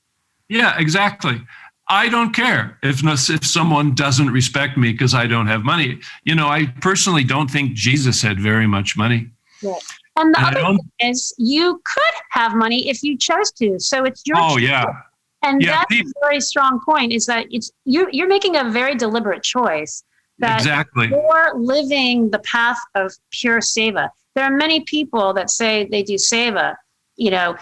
Yeah, exactly. I don't care if someone doesn't respect me because I don't have money. I personally don't think Jesus had very much money. Right. And the other thing is you could have money if you chose to. So it's your choice. Yeah. And that's a very strong point, is that you're making a very deliberate choice that you're living the path of pure seva. There are many people that say they do seva,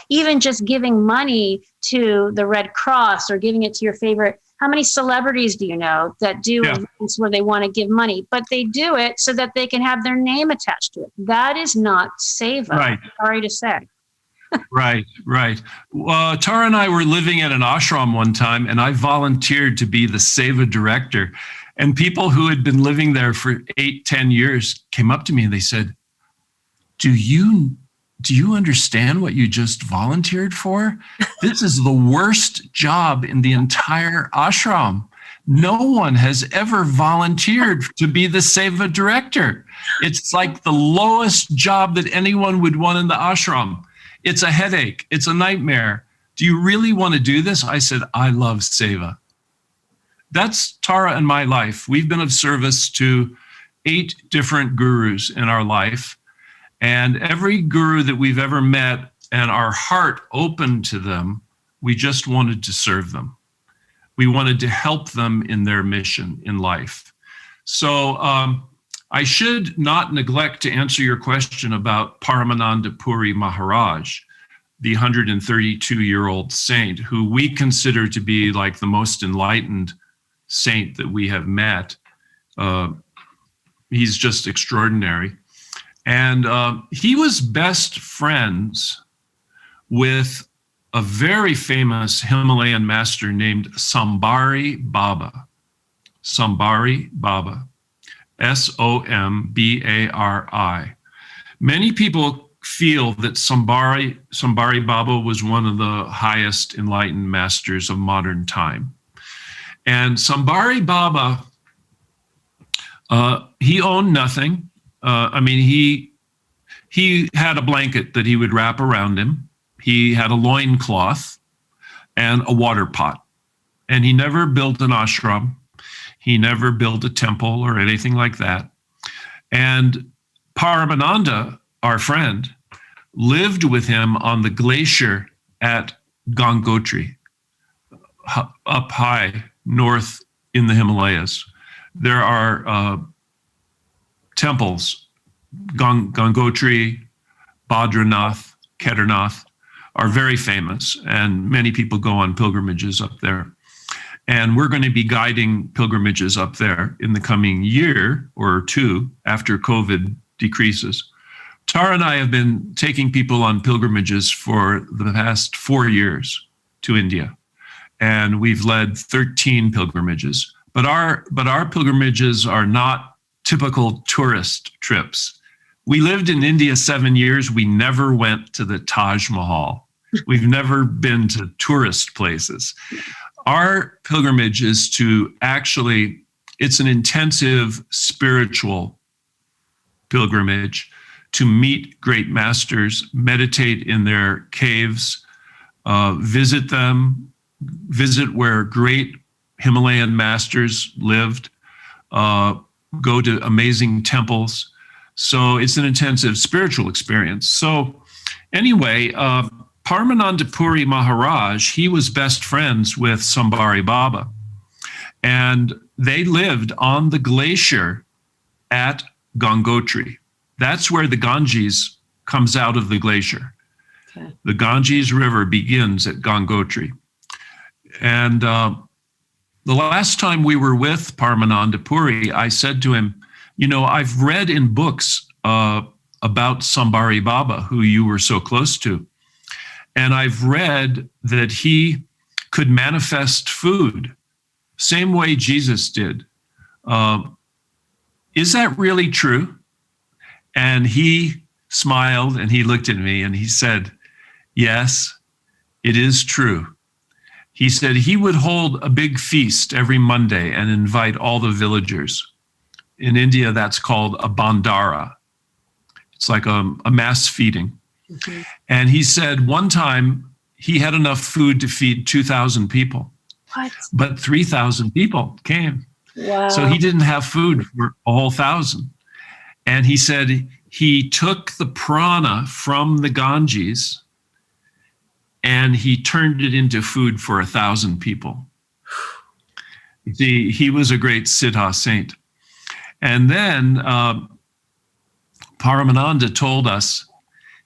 even just giving money to the Red Cross or giving it to your favorite. How many celebrities do you know that do events where they want to give money, but they do it so that they can have their name attached to it? That is not seva. Right. Sorry to say. Right. Tara and I were living at an ashram one time, and I volunteered to be the seva director. And people who had been living there for 8-10 years came up to me and they said, do you understand what you just volunteered for? This is the worst job in the entire ashram. No one has ever volunteered to be the seva director. It's like the lowest job that anyone would want in the ashram. It's a headache. It's a nightmare. Do you really want to do this? I said, I love seva. That's Tara and my life. We've been of service to 8 different gurus in our life. And every guru that we've ever met and our heart opened to them, we just wanted to serve them. We wanted to help them in their mission in life. So I should not neglect to answer your question about Paramananda Puri Maharaj, the 132-year-old saint, who we consider to be like the most enlightened saint that we have met. He's just extraordinary. And he was best friends with a very famous Himalayan master named Sombari Baba. Sombari Baba. Sombari. Many people feel that Sombari Baba was one of the highest enlightened masters of modern time. And Sombari Baba He owned nothing. He had a blanket that he would wrap around him. He had a loincloth and a water pot. And he never built an ashram. He never built a temple or anything like that. And Paramananda, our friend, lived with him on the glacier at Gangotri, up high north in the Himalayas. There are temples, Gangotri, Badranath, Kedarnath, are very famous, and many people go on pilgrimages up there. And we're going to be guiding pilgrimages up there in the coming year or two after COVID decreases. Tara and I have been taking people on pilgrimages for the past 4 years to India, and we've led 13 pilgrimages. But our pilgrimages are not typical tourist trips. We lived in India 7 years. We never went to the Taj Mahal. We've never been to tourist places. Our pilgrimage is to it's an intensive spiritual pilgrimage to meet great masters, meditate in their caves, visit them, visit where great Himalayan masters lived, go to amazing temples. So it's an intensive spiritual experience. So anyway, Paramananda Puri Maharaj, he was best friends with Sambhari Baba. And they lived on the glacier at Gangotri. That's where the Ganges comes out of the glacier. Okay. The Ganges River begins at Gangotri. And the last time we were with Paramananda Puri, I said to him, I've read in books about Sambhari Baba, who you were so close to. And I've read that he could manifest food, same way Jesus did. Is that really true? And he smiled and he looked at me and he said, yes, it is true. He said he would hold a big feast every Monday and invite all the villagers. In India, that's called a bandara. It's like a mass feeding. Mm-hmm. And he said one time he had enough food to feed 2,000 people. What? But 3,000 people came. Wow. So he didn't have food for a whole 1,000. And he said he took the prana from the Ganges and he turned it into food for 1,000 people. He was a great Siddha saint. And then Paramananda told us,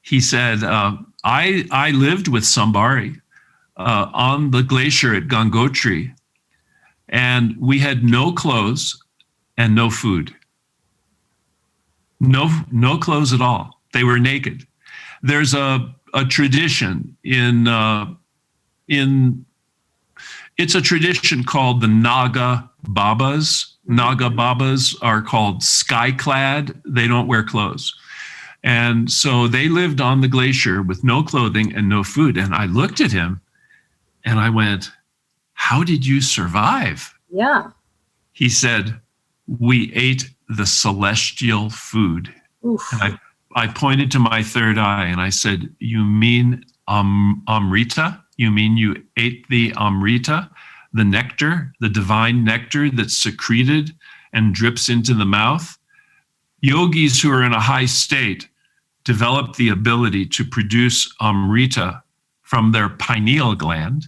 he said, I lived with Sambhari on the glacier at Gangotri, and we had no clothes and no food. No clothes at all. They were naked. There's a tradition it's a tradition called the Naga Babas. Naga Babas are called sky-clad. They don't wear clothes. And so they lived on the glacier with no clothing and no food. And I looked at him and I went, how did you survive? Yeah. He said, we ate the celestial food. Oof. And I pointed to my third eye and I said, you mean Amrita? You mean you ate the Amrita, the nectar, the divine nectar that's secreted and drips into the mouth? Yogis who are in a high state develop the ability to produce Amrita from their pineal gland,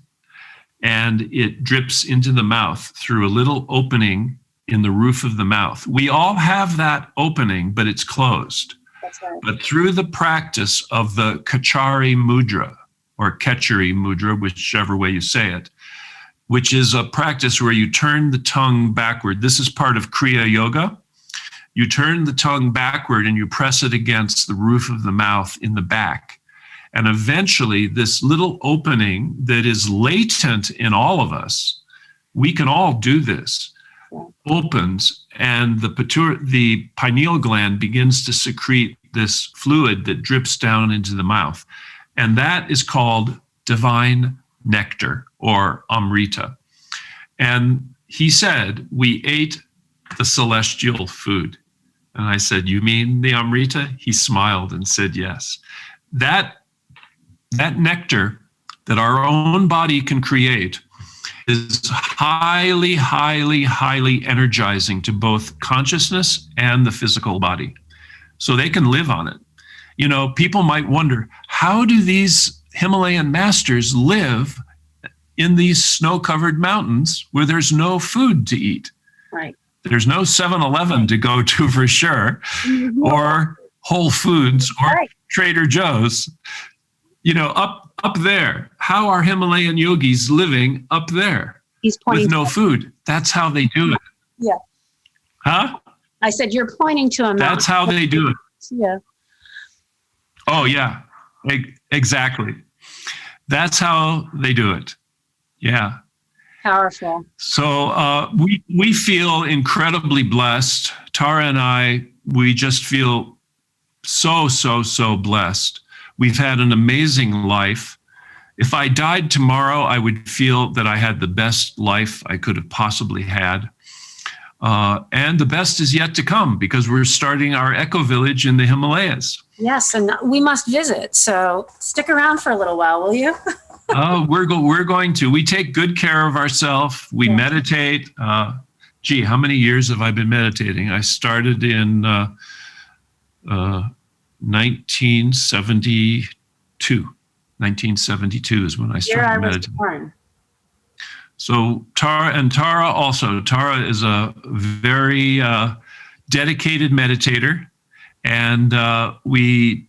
and it drips into the mouth through a little opening in the roof of the mouth. We all have that opening, but it's closed. That's right. But through the practice of the Kachari Mudra, or Kechari Mudra, whichever way you say it, which is a practice where you turn the tongue backward. This is part of Kriya Yoga. You turn the tongue backward and you press it against the roof of the mouth in the back. And eventually this little opening that is latent in all of us, we can all do this, opens, and the pineal gland begins to secrete this fluid that drips down into the mouth. And that is called divine nectar or Amrita. And he said, we ate the celestial food. And I said, you mean the Amrita? He smiled and said, yes. That nectar that our own body can create is highly, highly, highly energizing to both consciousness and the physical body. So they can live on it. You know, people might wonder, how do these Himalayan masters live in these snow-covered mountains where there's no food to eat? Right. There's no 7-Eleven to go to for sure, or Whole Foods, or Trader Joe's. You know, up there, how are Himalayan yogis living up there with no food? That's how they do it. Yeah. Huh? I said, you're pointing to a mountain. That's how they do it. Yeah. Oh, yeah, exactly. That's how they do it. Yeah. Powerful. So we feel incredibly blessed. Tara and I, we just feel so blessed. We've had an amazing life. If I died tomorrow, I would feel that I had the best life I could have possibly had. And the best is yet to come because we're starting our Ecovillage in the Himalayas. Yes, and we must visit. So stick around for a little while, will you? We're going to. We take good care of ourselves. We meditate. How many years have I been meditating? I started in 1972. 1972 is when I started meditating. Born. So Tara also. Tara is a very dedicated meditator, and we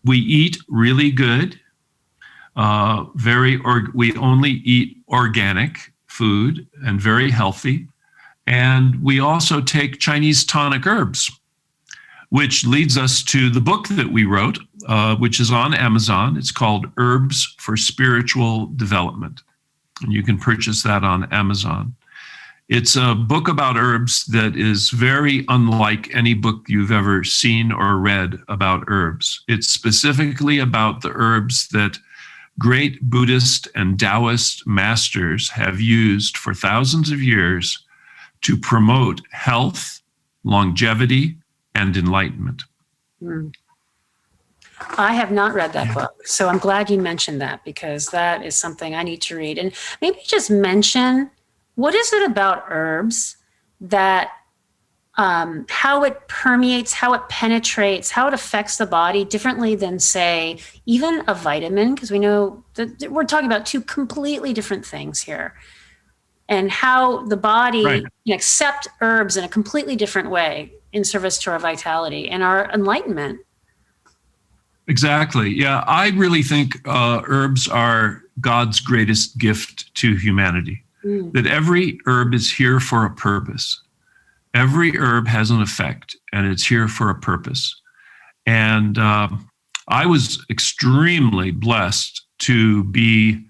eat really good. We only eat organic food and very healthy. And we also take Chinese tonic herbs, which leads us to the book that we wrote, which is on Amazon. It's called Herbs for Spiritual Development. And you can purchase that on Amazon. It's a book about herbs that is very unlike any book you've ever seen or read about herbs. It's specifically about the herbs that great Buddhist and Taoist masters have used for thousands of years to promote health, longevity, and enlightenment. I have not read that book, so I'm glad you mentioned that because that is something I need to read. And maybe just mention, what is it about herbs that how it permeates, how it penetrates, how it affects the body differently than, say, even a vitamin, because we know that we're talking about two completely different things here, and how the body can accept herbs in a completely different way in service to our vitality and our enlightenment. Exactly. Yeah, I really think herbs are God's greatest gift to humanity, that every herb is here for a purpose. Every herb has an effect, and it's here for a purpose. And I was extremely blessed to be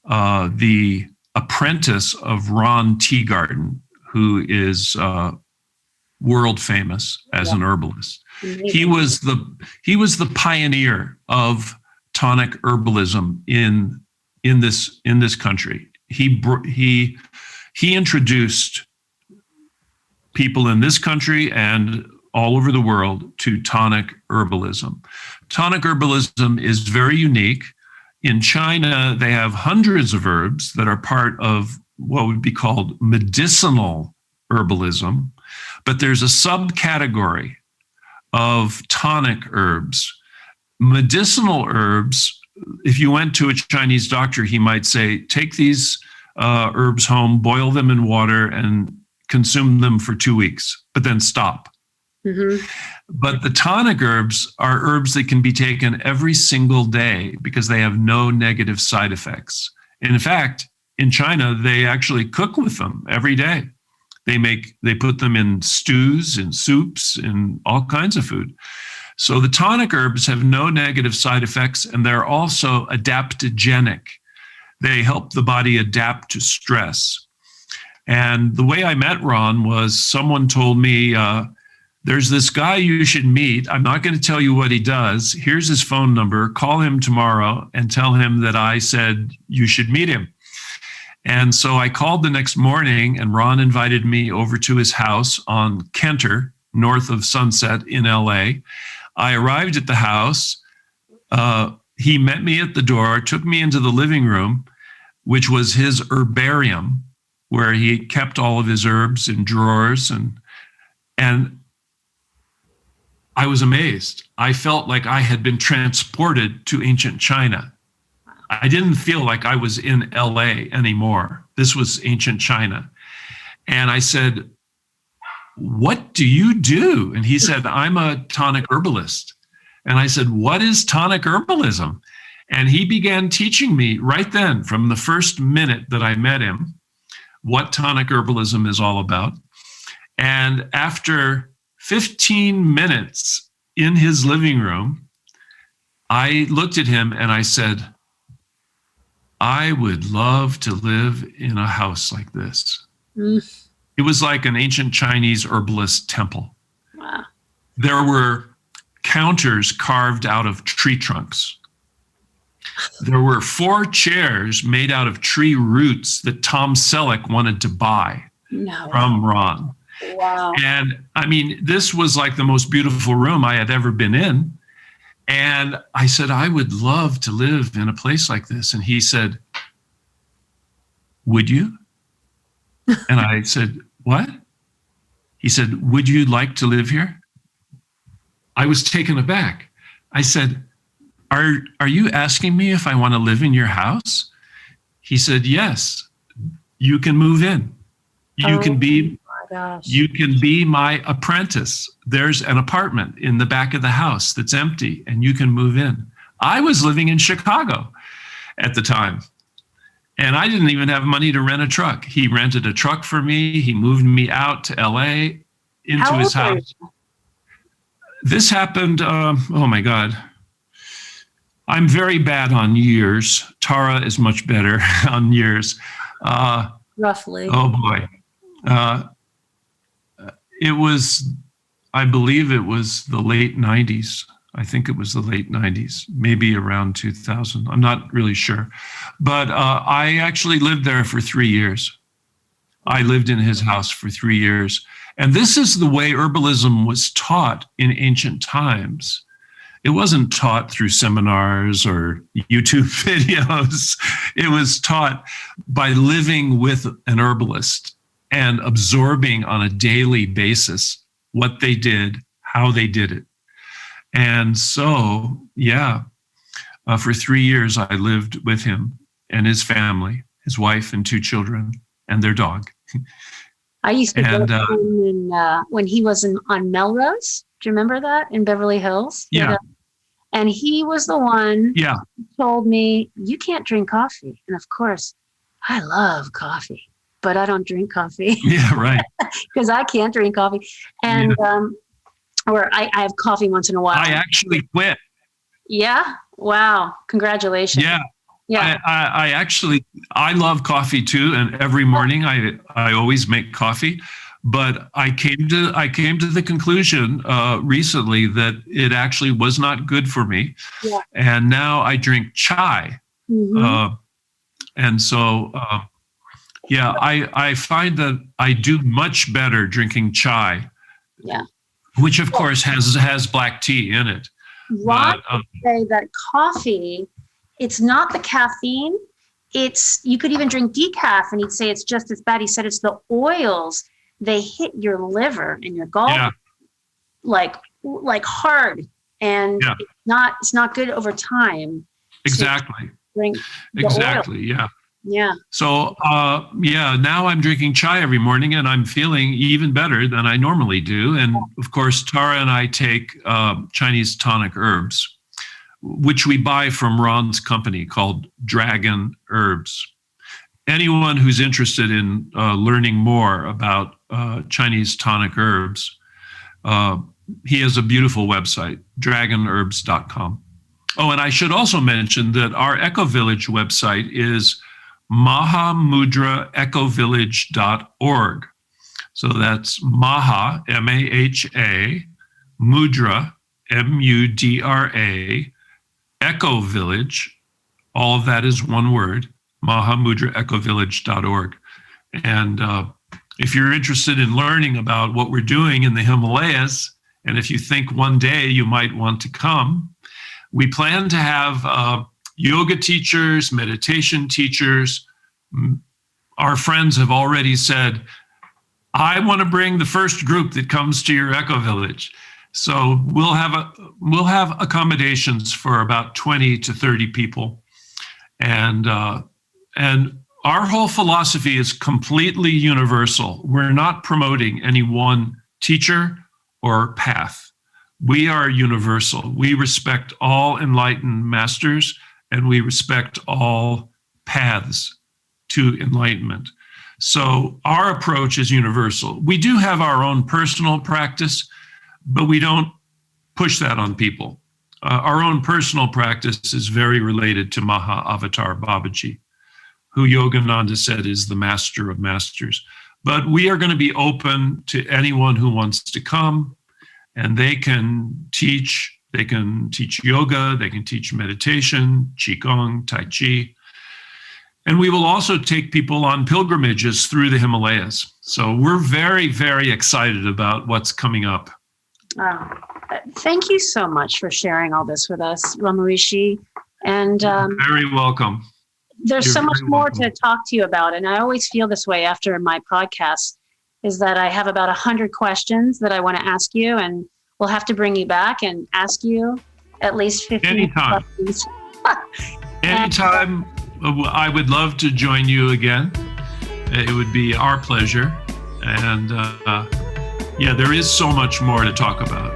the apprentice of Ron Teagarden, who is world famous as an herbalist. He was the pioneer of tonic herbalism in this country. He introduced people in this country and all over the world to tonic herbalism. Tonic herbalism is very unique. In China, they have hundreds of herbs that are part of what would be called medicinal herbalism, but there's a subcategory of tonic herbs. Medicinal herbs, if you went to a Chinese doctor, he might say, take these herbs home, boil them in water, and consume them for 2 weeks, but then stop. But the tonic herbs are herbs that can be taken every single day because they have no negative side effects. In fact, in China, they actually cook with them every day. They put them in stews, in soups, in all kinds of food. So the tonic herbs have no negative side effects, and they're also adaptogenic. They help the body adapt to stress. And the way I met Ron was someone told me, there's this guy you should meet. I'm not going to tell you what he does. Here's his phone number. Call him tomorrow and tell him that I said you should meet him. And so I called the next morning, and Ron invited me over to his house on Kenter, north of Sunset in LA. I arrived at the house. He met me at the door, took me into the living room, which was his herbarium, where he kept all of his herbs in drawers. And I was amazed. I felt like I had been transported to ancient China. I didn't feel like I was in LA anymore. This was ancient China. And I said, "What do you do?" And he said, "I'm a tonic herbalist." And I said, "What is tonic herbalism?" And he began teaching me right then, from the first minute that I met him, what tonic herbalism is all about. And after 15 minutes in his living room, I looked at him and I said, "I would love to live in a house like this." It was like an ancient Chinese herbalist temple. Wow. There were counters carved out of tree trunks. There were 4 chairs made out of tree roots that Tom Selleck wanted to buy from Ron. Wow. And I mean, this was like the most beautiful room I had ever been in. And I said, "I would love to live in a place like this." And he said, "Would you?" And I said, "What?" He said, "Would you like to live here?" I was taken aback. I said, Are you asking me if I want to live in your house?" He said, "Yes, you can move in. You can be my apprentice. There's an apartment in the back of the house that's empty and you can move in." I was living in Chicago at the time, and I didn't even have money to rent a truck. He rented a truck for me. He moved me out to LA into his house. This happened, oh my God. I'm very bad on years. Tara is much better on years. Roughly. Oh boy. It was, I believe it was the late 90s. I think it was the late 90s, maybe around 2000. I'm not really sure. But I actually lived there for 3 years. I lived in his house for 3 years. And this is the way herbalism was taught in ancient times. It wasn't taught through seminars or YouTube videos. It was taught by living with an herbalist and absorbing on a daily basis what they did, how they did it. And so, for 3 years, I lived with him and his family, his wife and 2 children, and their dog. I used to go to him when he was on Melrose. Do you remember that, in Beverly Hills? Yeah. And he was the one who told me, "You can't drink coffee." And of course, I love coffee, but I don't drink coffee. Yeah, right. Because I can't drink coffee. And or I have coffee once in a while. I actually quit. Yeah. Wow. Congratulations. Yeah. Yeah. I love coffee too. And every morning I always make coffee, but I came to the conclusion recently that it actually was not good for me. Yeah. And now I drink chai. Mm-hmm. And so, I find that I do much better drinking chai. Yeah. Which of course has black tea in it. Ron would say that coffee, it's not the caffeine. You could even drink decaf, and he'd say it's just as bad. He said it's the oils. They hit your liver and your gallbladder like hard, and it's not good over time. Exactly. Drink exactly. Oil. Yeah. Yeah. So, now I'm drinking chai every morning and I'm feeling even better than I normally do. And of course, Tara and I take Chinese tonic herbs, which we buy from Ron's company called Dragon Herbs. Anyone who's interested in learning more about Chinese tonic herbs, he has a beautiful website, dragonherbs.com. Oh, and I should also mention that our Ecovillage website is mahamudraecovillage.org. So that's Maha, M-A-H-A, Mudra, M-U-D-R-A, Ecovillage, all of that is one word, Mahamudra Ecovillage.org. And if you're interested in learning about what we're doing in the Himalayas, and if you think one day you might want to come, we plan to have yoga teachers, meditation teachers. Our friends have already said, I want to bring the first group that comes to your Ecovillage. So we'll have accommodations for about 20 to 30 people. And our whole philosophy is completely universal. We're not promoting any one teacher or path. We are universal. We respect all enlightened masters, and we respect all paths to enlightenment. So our approach is universal. We do have our own personal practice, but we don't push that on people. Our own personal practice is very related to Maha Avatar Babaji, who Yogananda said is the master of masters. But we are going to be open to anyone who wants to come, and they can teach yoga, they can teach meditation, Qigong, Tai Chi. And we will also take people on pilgrimages through the Himalayas. So we're very, very excited about what's coming up. Thank you so much for sharing all this with us, Romarishi. And very welcome. There's so much more to talk to you about. And I always feel this way after my podcast, is that I have about 100 questions that I want to ask you, and we'll have to bring you back and ask you at least 50 questions. Anytime. I would love to join you again. It would be our pleasure. And there is so much more to talk about.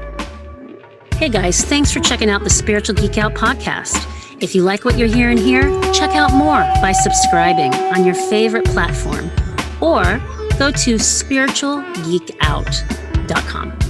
Hey guys, thanks for checking out the Spiritual Geek Out podcast. If you like what you're hearing here, check out more by subscribing on your favorite platform, or go to spiritualgeekout.com.